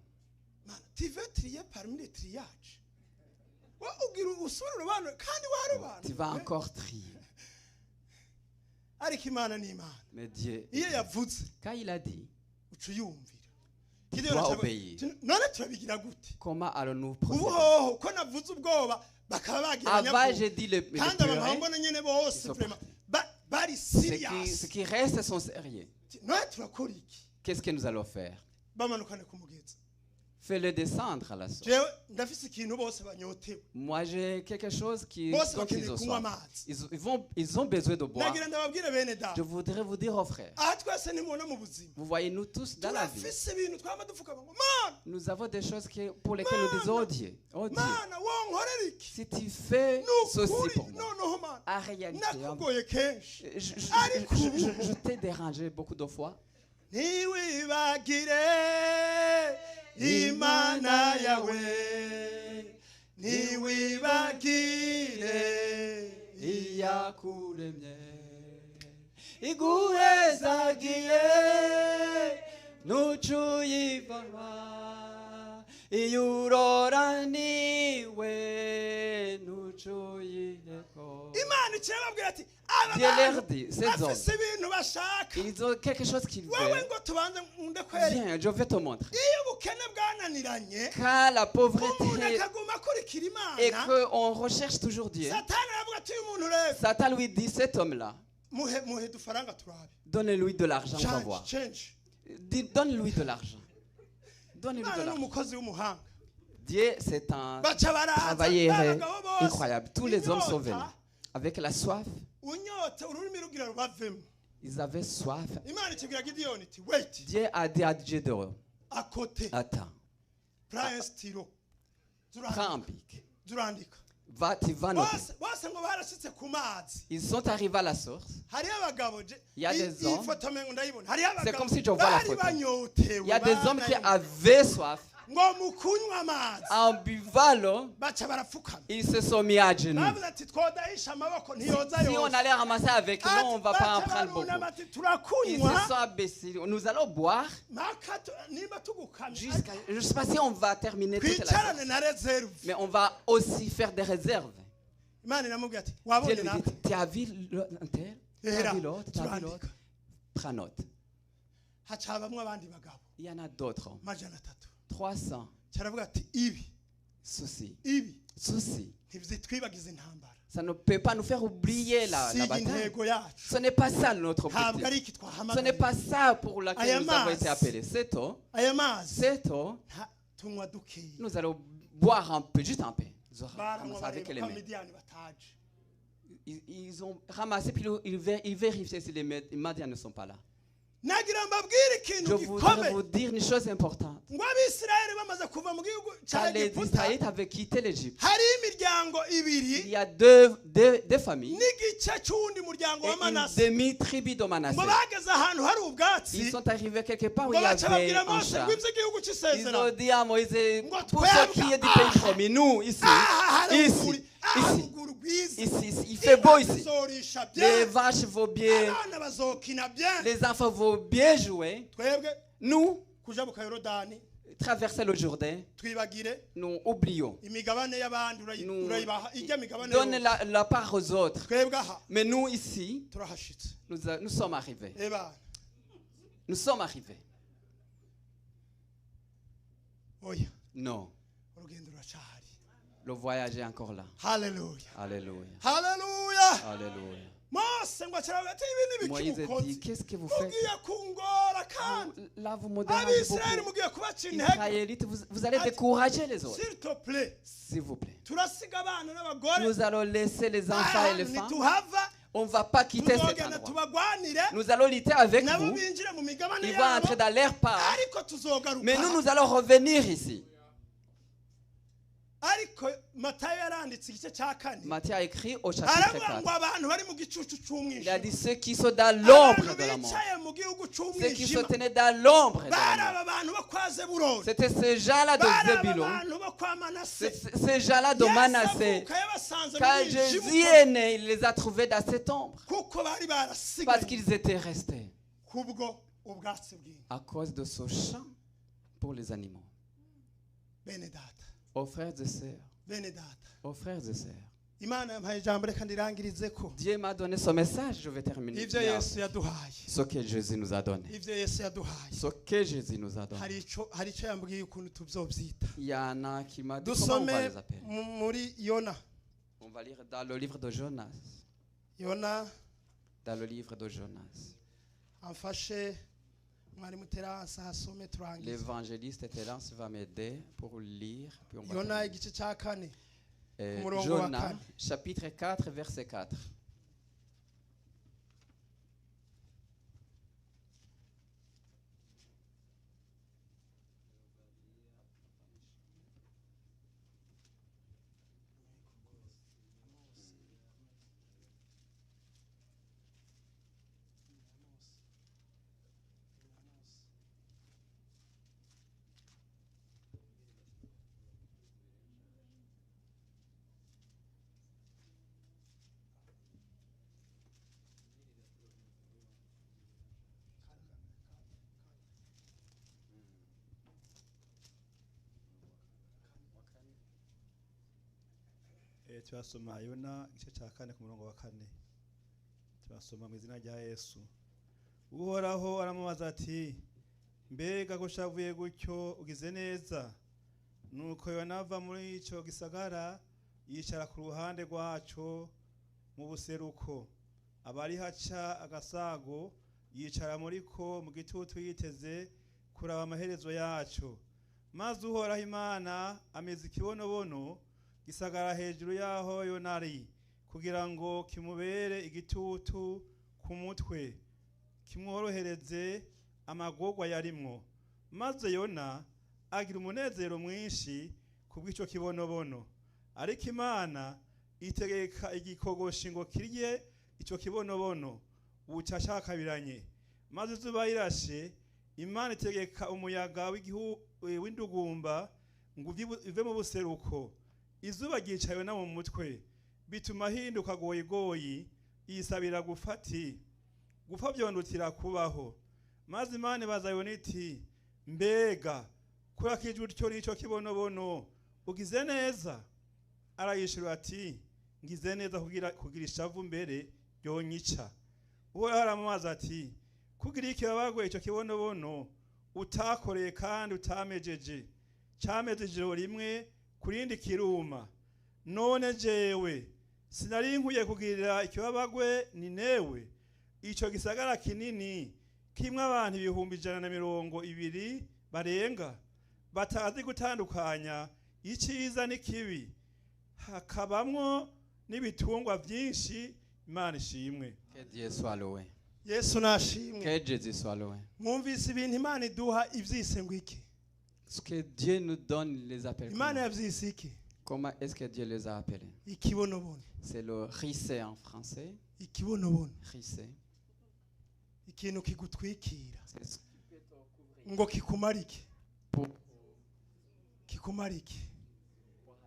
tu veux trier parmi les triages. Wa ugira usura abantu kandi warobantu. Tu vas encore trier. Ariko Imana ni Imana. Mais Dieu, Iyo yavuze quand il a dit, uca uyumvira. tu Gideyoni dois aca- obéir. None turabigira gute? Comment allons-nous Ubu procéder? hoho ko navuze ubwoba bakaba bagira Avant, abanyabwoba. j'ai dit le Kandi purée. abantu mbona nyene bose sont vraiment bari Ce serious. qui reste sont sérieux. None turakora iki? Qu'est-ce que nous allons faire? Bamanukane ku mugezi. Fais-le descendre à la source. jewe ndafise ikintu bose banyotewe Moi, j'ai quelque chose qui bose dont ils bakeneye ont kunywa soif. amazi Ils ont besoin de boire. nagira ndababwire bene Je data voudrais vous dire, aux frères, aha twese nimubona mu buzima vous voyez, nous tous dans la vie, turafise ibintu twama dupfukama ngo mana nous avons des choses pour lesquelles nous disons, oh Dieu, mana wonkorera iki si tu fais ceci nukuri pour moi, noneho mana en réalité, nakugoye kenshi je t'ai dérangé beaucoup de fois. ntiwibagire imana yawe ntiwibagire iyakuremye iguhezagiye nucuyivama iyo uroraniwe nucuyireko. imana ikirababwira ati Dieu aba leur dit, ces bantu hommes, bafise ibintu bashaka ils ont quelque chose qu'ils wowe veulent. ngo tubanze nkunde kwereka Viens, je vais te montrer. iyo ubukene bwananiranye Quand la umuntu pauvreté akaguma akurikira et imana qu'on recherche toujours Dieu, satani aravuga ati uyu muntu rero Satan lui dit, cet homme-là, muhe dufaranga turabe donne-lui de l'argent, on va voir. change Donne-lui de l'argent. Donne-lui de imana ni l'argent. umukozi w'umuhanga Dieu, c'est un baca baraza travailleur n'abagabo bose incroyable. Tous les hommes sont venus. inyota Avec la soif, unyota ururimi rugira rubavemo ils avaient soif. imana ikibwira gidiyoni iti wait Dieu a dit à Gédéon, akote attends, prends un stylo prends un pic. turandika Va, tu vas noter. bose ngo barashitse ku mazi Ils sont arrivés à la source. hariyo abagabo Il y a des iyi hommes. foto mengo ndayibona hariyo C'est abagabo comme si je vois la bari photo. banyotewe Il y a des hommes qui bananiwe. avaient soif. ngo mu kunywa amazi En buvant l'eau, baca barapfukama ils se sont mis à genoux. bavuze ati twodahisha amaboko ntiyoza Si on yose allait ramasser avec nous, on ne va pas en prendre beaucoup. ati Ils se turakunywa sont abaissés. Nous allons boire mpaka nimba tugukamye jusqu'à. Je ne sais pas si on va terminer toute la twicarane source, na reserve mais on va aussi faire des réserves. imana iramubwira ati Dieu wabonye lui nawe dit, tu as vu un tel, tu as Era, vu l'autre, tu as vu turandika. l'autre. Prends note. haca habamwo abandi bagabo Il y en a d'autres. majana atatu 300 cyaravuga ati ibi soucis. soucis ntibizitwibagiza intambara Ça ne peut pas nous faire oublier la siga bataille. intego yacu Ce n'est pas ça notre ntabwo objectif. ari iki Ce twahamagaye n'est pas ça pour laquelle Aya nous avons mazi. été appelés. C'est eau. aya mazi tunywa dukeya Nous allons boire un peu, juste un peu. Ils ont baranywa ramassé avec les bareba ko mains. midiyani bataje Ils ont ramassé, puis ils vérifiaient si les Madians ne sont pas là. nagira mbabwire Je ikintu voudrais gikomeye vous dire une chose importante. ngo abisirayeli bamaze kuva mu gihugu Quand cya les egiputa Israélites avaient quitté l'Égypte, hariho imiryango il ibiri y a deux familles n'igice cy'uwundi muryango wa et une manase demi-tribu de Manassé. ngo bageze ahantu hari ubwatsi Ils sont arrivés quelque part où ngo il y baca avait babwira un mose champ. ngo iby'igihugu Ils cy'isezerano ont dit à Moïse, Ngo pour ce qui est du pays promis, nous, ici, ici, haruguru rwiza ici, il fait beau ici. bazorisha Les bye vaches vont bien, abana bazokina bye les enfants vont bien jouer. twebwe Nous, kujabuka yorodani traverser le Jourdain, twibagire nous oublions. imigabane y'abandi Nous urayibaha ijya migabane donne yose. la part aux autres. twebwe aha Mais nous, ici, turahashitse nous sommes arrivés. eba Nous sommes arrivés. oya Non, urugendo ruracahari le voyage est encore là. haleluya Alléluia. haleluya Alléluia. mose ngo akiravuga ati ibi ni Moïse ibiki dit, mukozi qu'est-ce que vous faites? mugiye kungora kandi Là, vous me dérangez abisirayeli beaucoup. mugiye kubaca intege Israélites, vous allez décourager les autres. s'il te plaît S'il vous plaît. turasiga abana n'abagore Nous allons laisser les enfants et les femmes. ntituhava On ne va pas quitter cet tuzogenda endroit. tubagwanire Nous allons lutter avec nabo vous. binjire mu migabane Ils vont entrer yabo dans leur part. ariko tuzogaruka Mais nous allons revenir ici. ariko matayo yaranditse igice cya kane Matthieu a écrit au chapitre aravuga ngo 4. abantu bari mu gicucu Il a cy'umwijima dit ceux qui sont dans l'ombre abantu de la mort. bicaye mu gihugu Ceux qui se cy'umwijima tenaient dans l'ombre de bari la mort. aba bantu bo kwa zeburoni C'était ces gens-là bari de aba Zébulon. bantu bo kwa manase Ces gens-là de Manassé. Yesu avuka yabasanze mu Quand mwijima Jésus est né, il les a trouvés dans cette ombre. kuko bari Parce barasigaye qu'ils étaient restés kubwo ubwatsi bw'inka à cause de ce champ pour les animaux. bene data Aux frères et sœurs, bene data aux frères et sœurs, imana yampaye ijambo reka ndirangirize ko Dieu m'a donné son message, je vais terminer. ibyo yesu yaduhaye Ce que Jésus nous a donné. ibyo yesu yaduhaye Ce que Jésus nous a donné. hari icyo yambwiye ukuntu tubyobyita Il y en a qui m'a dit comment on va dusome les appeler. muri yona On va lire dans le livre de Jonas. yona Dans le livre de Jonas. amfashe mwarimu Terence asome turangize. L'évangéliste Terence va m'aider pour lire. Puis on va Yona terminer. igice cya kane umurongo wa Jonas, kane. chapitre 4, verset 4. Turasoma Yona igice cya kane ku murongo wa kane. Turasoma mu izina rya Yesu. Uhoraho aramubaza ati, mbega gushavuye gutyo ugize neza? Nuko Yona ava muri ico gisagara yicara ku ruhande rwaco mu buseruko. Abari haca agasago yicara muri ko mu gitutu yiteze kuraba amaherezo yaco. Maze Uhoraho Imana ameze ikibonobono gisagara hejuru yaho Yonari kugira ngo kimubere igitutu ku mutwe kimworohereze amagorwa yarimwo. Maze Yona agira umunezero mwinshi kubw'ico kibonobono, ariko Imana itegeka igikogoshi ngo kirye ico kibonobono buca cakabiranye. Maze izuba rirashe, Imana itegeka umuyaga w'indugumba ngo uve mu buseruko. Izuba ryicaye na mu mutwe bituma hinduka goyigoyi yisabira gufati gupfa byondutira kubaho. Maze Imana ibaza Yona iti, mbega kurakije utyo nico kibonobono ugize neza? Arayishura ati, ngize neza kugira ishavu mbere yonyica. Uhoraho aramubaza ati, kugira iki wabagoye ico kibonobono utakoreye kandi utamejeje? Cameze ijoro rimwe kurindi kiruma. None jewe sinari nkwiye kugirira ikibabagwe ni newe ico gisagara kinini kimwe abantu 120 barenga batazi gutandukanya iciza n'ikibi, hakabamwo n'ibitungwa byinshi. Imana ishimwe. Que Dieu soit loué. Yesu nashimwe. Que Jésus soit loué. Mwumvise ibintu Imana iduha ivyise ngo iki? Ce que Dieu nous donne les appelle. Imana yavyise iki? Comment est-ce que Dieu les a appelés? Ikibonobono. C'est le rissé en français. Ikibonobono. Rissé. Ikintu kigutwikira. C'est ce Ngo kikumara iki? pour Kikumara iki?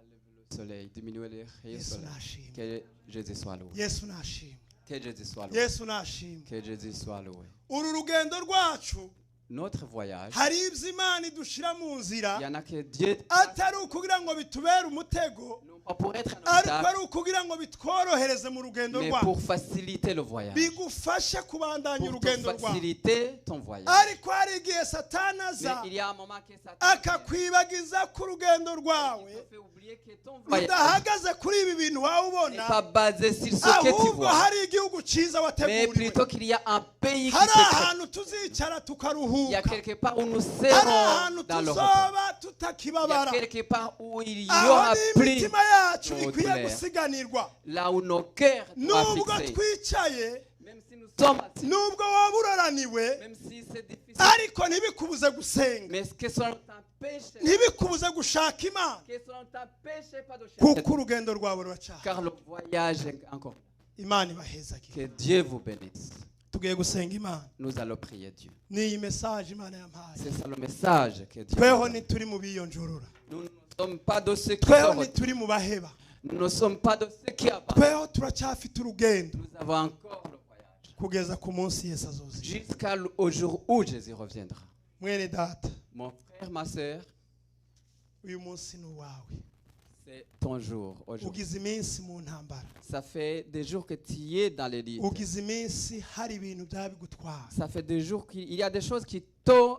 enlever le soleil, diminuer les rayons Yesu solaires. nashimwe. Que Jésus soit loué. Yesu nashimwe. Que Jésus soit loué. Yesu nashimwe. Que Jésus soit loué. Uru rugendo rwacu Notre voyage, hari ibyo Imana idushira mu il y nzira en a que Dieu atari ukugira ngo bitubere umutego, non pas pour être un ariko obstacle, ari ukugira ngo bitworohereze mu rugendo mais rwacu, pour faciliter le voyage. bigufashe kubandanya Pour te urugendo rwacu. faciliter ton voyage. Ariko hari igihe Satani Mais aza il y a un moment que Satan akakwibagiza ko urugendo rwawe te fait oublier que ton voyage rudahagaze kuri ibi bintu waba n'est ubona, pas basé sur ce que tu ahubwo vois, hari igihugu cyiza mais wateguriwe. plutôt qu'il y a un pays qui Hari te prépare. ahantu tuzicara Il y a tukaruhuka, quelque part où nous hari serons ahantu dans le repos. tuzoba Il y a tutakibabara, quelque part où il y aho aura plus, n'imitima yacu nos ikwiye douleurs. gusiganirwa. Là où nos cœurs doivent Nubwo fixer. twicaye, Même si nous sommes assis, nubwo waba uraraniwe, même si c'est difficile, ariko ntibikubuze gusenga, mais que cela ne t'empêche, ntibikubuze gushaka Imana, que cela ne t'empêche pas de kuko chercher, urugendo rwawe ruracyahari. car le voyage est encore. Imana ibahezagire. Que Dieu vous bénisse. Tugiye gusenga Imana. Nous allons prier Dieu. Ni iyi message Imana yampaye. C'est ça le message que Dieu Tweho nous donne. ntituri mu biyonjorora, Nous ne sommes pas de ceux qui tweho se ntituri mu baheba, Nous ne sommes pas de ceux qui abandonnent. tweho turacyafite urugendo Nous avons encore le voyage. kugeza ku munsi Yesu azozira. Jusqu'au jour où Jésus reviendra. Mwene data, Mon frère, ma soeur, uyu munsi ni uwawe. c'est ton jour aujourd'hui. Ugize iminsi mu ntambara, Ça fait des jours que tu es dans les livres. ugize iminsi hari ibintu byabigutwara, Ça fait des jours qu'il y a des choses qui t'ont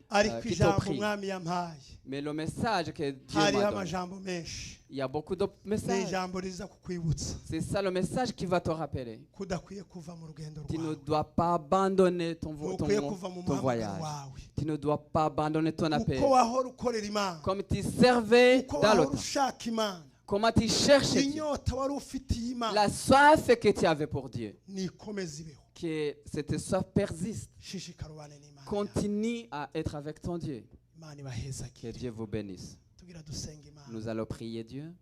ariko qui ijambo t'opprime. umwami yampaye Mais le message que Dieu hariho m'a donné, amajambo menshi il y a beaucoup de ni messages. ijambo riza kukwibutsa C'est ça le message qui va te rappeler. kudakwiye kuva mu rugendo Tu ne rwawe dois pas abandonner ton ntukwiye kuva mu muhamagaro voyage. wawe Tu ne dois pas abandonner ton appel. uko wahora ukorera imana Comme tu servais uko dans le wahora temps. ushaka imana Comment tu cherchais Dieu. inyota wari ufitiye imana La soif que tu avais pour Dieu. nikomeze ibeho Que cette soif persiste. shishikara ubane n'imana yawe. Continue à être avec ton Dieu. imana Que ibahezagire Dieu vous bénisse. tugira dusenga imana Nous allons prier Dieu.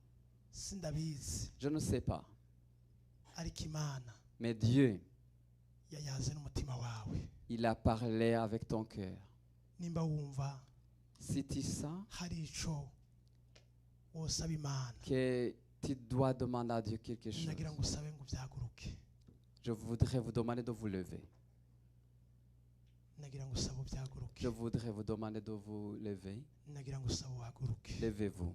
sindabizi Je ne sais pas. ariko imana Mais Dieu, yayaze n'umutima wawe il a parlé avec ton cœur. nimba wumva Si tu sens hari ico wosaba imana que tu dois demander à Dieu quelque chose, nagira ngo usabe ngo byaguruke je voudrais vous demander de vous lever. nagira ngo usabe byaguruke Je voudrais vous demander de vous lever. nagira ngo usabe waguruke Levez-vous.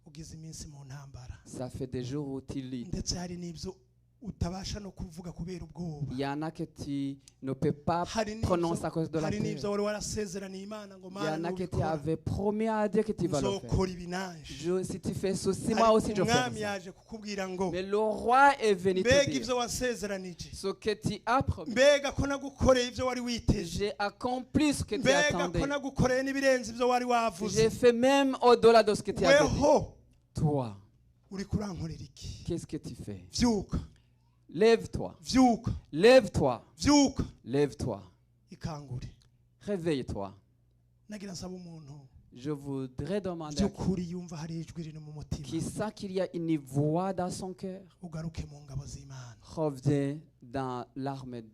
ugize iminsi mu ntambara Ça fait des jours où tu lis. ndetse hari n'ibyo utabasha no kuvuga kubera ubwoba Il y en a que tu ne peux pas hari prononcer à cause de la hari n'ibyo peur. wari warasezeraniye imana ngo Il y en mana a que tu nubikora avais promis à Dieu que tu vas le faire. uzokora ibi naje Si tu fais ceci, moi aussi je fais umwami ça. yaje kukubwira ngo Mais le roi est venu te mbega dire ibyo wasezeranije ce que tu as promis. mbega ko nagukoreye ibyo wari witeje J'ai accompli ce que tu mbega attendais. ko nagukoreye n'ibirenze ibyo wari wavuze J'ai fait même au-delà de ce que tu avais dit. weho Toi, uri kurankorera iki qu'est-ce que tu fais? vyuka Lève-toi. vyuka Lève-toi. vyuka Lève-toi. ikangure Réveille-toi. nagira nsaba umuntu Je voudrais demander à by'ukuri yumva hari ijwi riri mu qui mutima sent qu'il y a une voix dans son cœur. ugaruke mu ngabo z'imana Reviens dans l'armée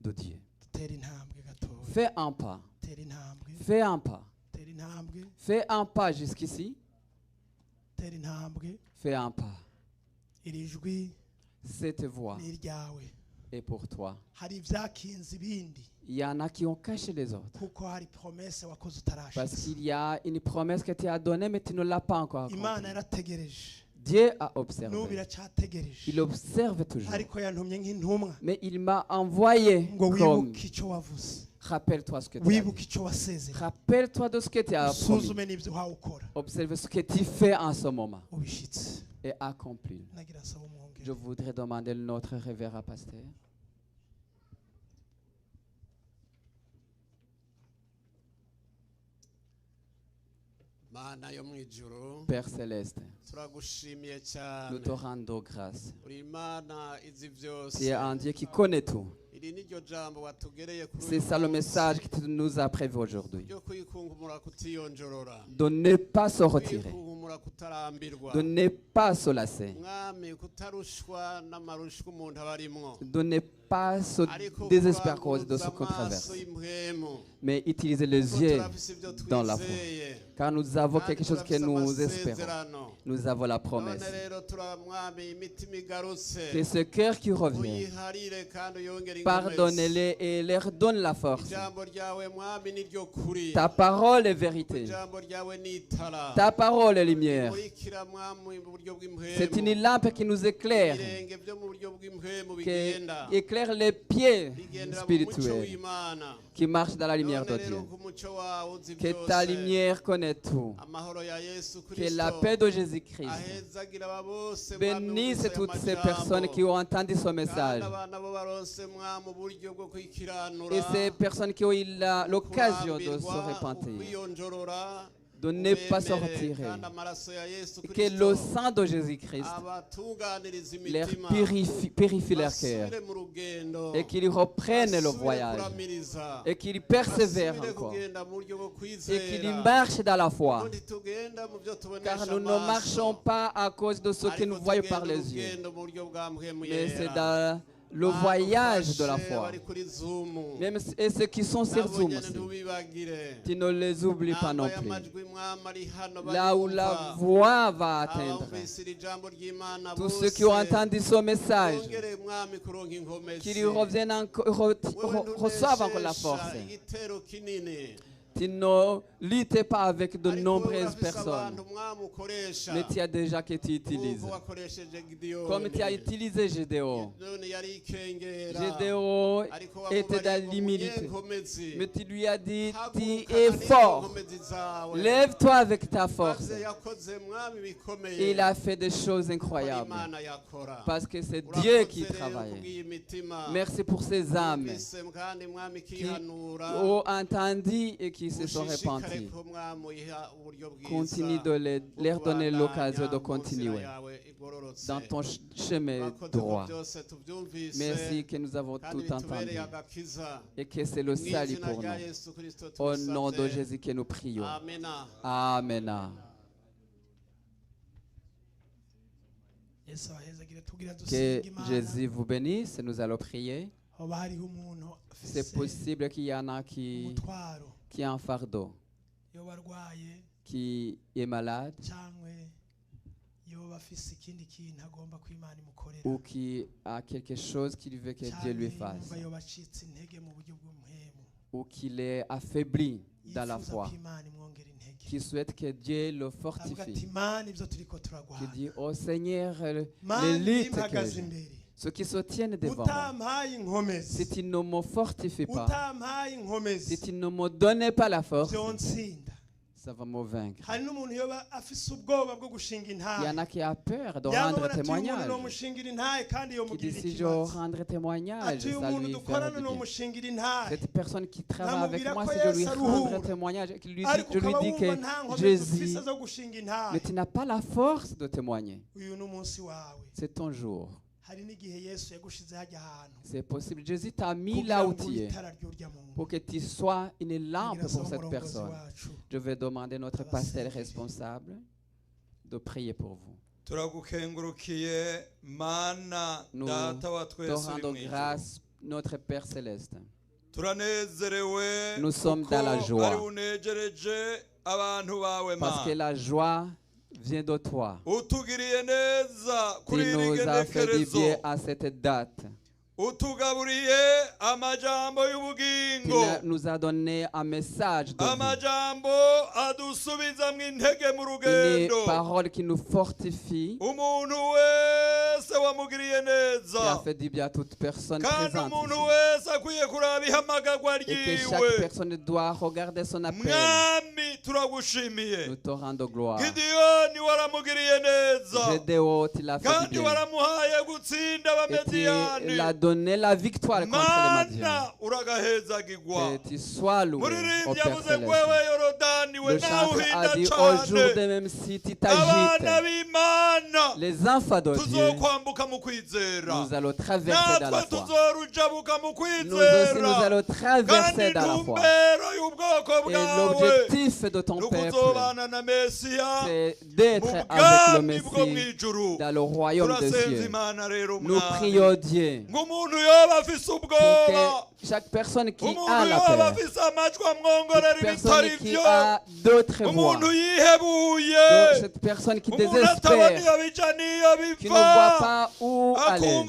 de Dieu. tera intambwe gatoya Fais un pas. tera intambwe Fais un pas. tera intambwe Fais un pas jusqu'ici. tera intambwe Fais un pas. iri jwi Cette voix ni iryawe est pour toi. hari ibyakinze ibindi Il y en a qui ont caché les autres. kuko hari promesse wakoze Parce utarashize qu'il y a une promesse que tu as donnée, mais tu ne l'as pas encore imana accomplie. yarategereje Dieu a n'ubu observé. iracyategereje Il observe toujours. ariko yantumye nk'intumwa Mais il m'a envoyé ngo comme, wibuke icyo wavuze rappelle-toi ce que tu as wibuke dit. icyo wasezera Rappelle-toi de ce que tu as promis. usuzume n'ibyo uhawe ukora Observe ce que tu fais en ce moment ubishitse et accomplis. nagira nsaba umwongere Je voudrais demander notre révérend pasteur. Mana yo mu ijuru Père céleste, turagushimiye nous cyane te rendons grâce. uri imana izi Tu byose es un Dieu qui connaît tout. iri niryo jambo watugereye kuri C'est ça le message que tu nous as prévu aujourd'hui. ryo kwikunkumura kutiyonjorora De ne pas se retirer. kwikunkumura kutarambirwa De ne pas se lasser. mwami kutarushwa n'amarushwa umuntu aba arimwo De ne pas se ariko désespérer à cause de ce kuranguza qu'on traverse. amaso y'impwemu Mais utiliser les kuko yeux turafise ibyo dans la foi. twizeye Car nous avons kandi quelque chose que turafise nous espérons. amasezerano. Nous avons la none promesse. rero turamwami imitima igarutse Que ce cœur qui revient, uyiharire kandi uyongere inkomezi. pardonne-les et leur donne la force. ijambo ryawe mwami niryo kuri Ta parole est vérité. ijambo ryawe ni itara Ta parole est lumière. murikira mwami mu buryo C'est bw'impwemu une lampe qui nous éclaire, ibirenge byo mu buryo bw'impwemu qui bigenda éclaire les pieds bigendera mu mucyo spirituels, w'imana qui marchent dans la lumière de none rero Dieu. ku mucyo wawe uzi Que ta byose lumière connaît tout. amahoro ya yesu Que la kristo paix de Jésus-Christ ahezagira aba bose mwami bénisse bumvise toutes ces amajambo. personnes qui ont entendu ce kandi message. abana bo baronse mwami uburyo bwo kwikiranura Et ces personnes qui ont eu l'occasion de se kurambirwa, repentir, ukwiyonjorora, de ne pas se ubemere, retirer. kandi amaraso ya Yesu Que Kristo le sang de Jésus-Christ abatunganiriza leur imitima, purifie leur cœur basubire mu rugendo, et qu'ils reprennent le basubire voyage kuramiriza, et qu'ils persévèrent basubire encore kugenda mu buryo bwo et kwizera, qu'ils marchent dans la foi. ubundi tugenda mu byo tubonesha Car nous ne amaso, marchons pas à cause de ce que ariko nous voyons tugenda par les yeux, urugendo mu buryo bwa mpwemu mais c'est yera. dans le voyage de la Badufashe foi. bari kuri Zoom. Même et ceux qui sont sur Nabo Zoom nyene aussi, ntubibagire. tu ne les oublies pas non Nambaye plus. amajwi mwami ari hano Là où la barumva. voix va atteindre, Abumvise iri jambo ry'Imana tous bose, ceux qui ont entendu ce message, bongere mwami kuronka inkomezi. qu'ils reviennent encore, Wewe reçoivent encore la ntunesesha force. igitero kinini. Tu ne luttes pas avec de Ariko nombreuses urafise personnes, abantu mwami ukoresha. mais tu as déjà que tu utilises. Nk'uko wakoresheje Gideon. Comme tu as utilisé Gédéon, Gédéon était dans l'humilité. Mais tu lui as dit, tu es fort. Lève-toi avec ta force. Il a fait des choses incroyables. Parce que c'est Dieu qui travaillait. Merci pour ces âmes qui ont entendu et qui se sont repenties. Continue de leur donner l'occasion de continuer dans ton chemin droit. Merci que nous avons tout entendu et que c'est le salut pour nous. Au nom de Jésus que nous prions. Amen. Que Jésus vous bénisse. Nous allons prier. C'est possible qu'il y en a qui a un fardeau, qui est malade ou qui a quelque chose qu'il veut que Dieu lui fasse, ou qu'il est affaibli dans la foi, qui souhaite que Dieu le fortifie, qui dit au Seigneur l'élite que j'ai. Ceux qui se tiennent devant moi, si tu ne me fortifies pas, si tu ne me donnes pas la force, ça va me vaincre. Il y en a qui a peur de rendre témoignage. Qui dit si je rendre témoignage, ça lui fera du bien. Cette personne qui travaille avec moi, si je lui rendre témoignage, je lui dis que Jésus, mais tu n'as pas la force de témoigner. C'est ton jour. C'est possible. Jésus t'a mis là où tu es pour que tu sois une lampe pour cette personne. Je vais demander à notre pasteur responsable de prier pour vous. Nous te rendons grâce, notre Père Céleste. Nous sommes dans la joie parce que la joie vient de toi. Tu nous as fait du bien à cette date. Tu nous as donné un message de vie. Une parole qui nous fortifie. Qui a fait du bien à toute personne présente ici. Et que chaque personne doit regarder son appel. Nous te rendons gloire. Gédéon, tu l'as fait du bien. Et tu l'as donné la victoire contre les Madians. Que tu sois loué, ô Père Céleste. Le chanteur a dit aujourd'hui, même si tu t'agites, les enfants de Dieu, nous allons traverser dans la foi. Nous aussi, nous allons traverser dans la foi. Et l'objectif de ton peuple, c'est d'être avec le Messie dans le royaume des cieux. Nous prions Dieu pour que chaque personne qui a la paix, cette personne qui a d'autres voix, cette personne qui désespère, qui ne voit pas où aller,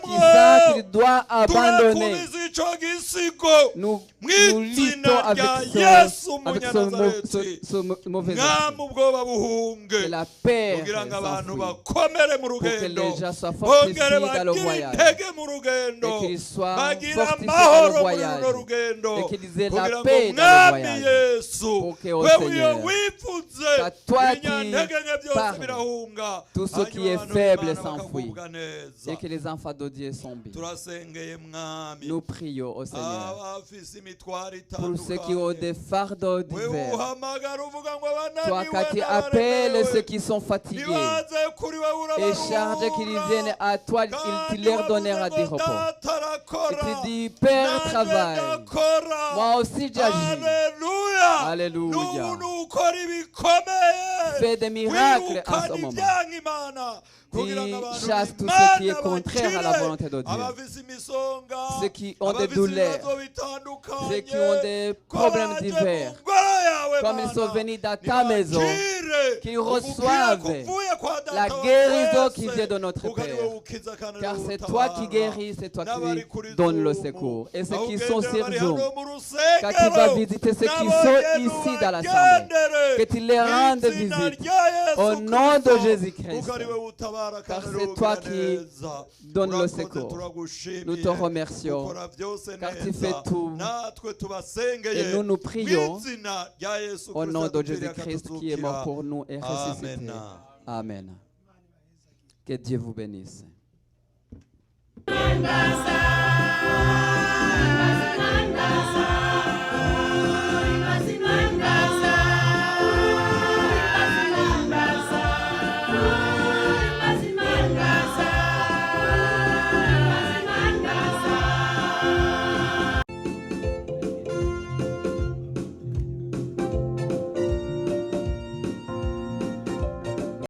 qui sait qu'il doit abandonner, nous luttons avec ce mauvais esprit. Que la paix s'enfuit, pour que les gens soient fortifiés dans le voyage, et qu'ils soient fortifiés dans le voyage, et qu'ils aient la paix dans le voyage, pour que au Seigneur, qu'à toi qui parles, tout ce qui est faible s'enfuit, et que les enfants de Dieu sont bien. Nous prions au Seigneur pour ceux qui ont des fardeaux divers. Toi, quand tu appelles ceux qui sont fatigués et chargés, qu'ils viennent à toi, tu leur donneras du repos. Et tu dis, Père, travaille. Moi aussi, j'agis. Alléluia. Fais des miracles en ce moment. Tu chasses tout ce qui est contraire à la volonté de Dieu. Ceux qui ont des douleurs, ceux qui ont des problèmes divers, comme ils sont venus dans ta maison, qu'ils reçoivent La guérison qui vient de notre Père. Car c'est toi qui guéris, c'est toi qui donnes le secours. Et ceux qui sont sur Zoom, quand tu vas visiter ceux qui sont ici dans l'assemblée, que tu les rendes visite au nom de Jésus-Christ. Car c'est toi qui donnes le secours. Nous te remercions car tu fais tout. Et nous prions au nom de Jésus-Christ qui est mort pour nous et ressuscité. Amen. Que Dieu vous bénisse. Nandasa, Nandasa.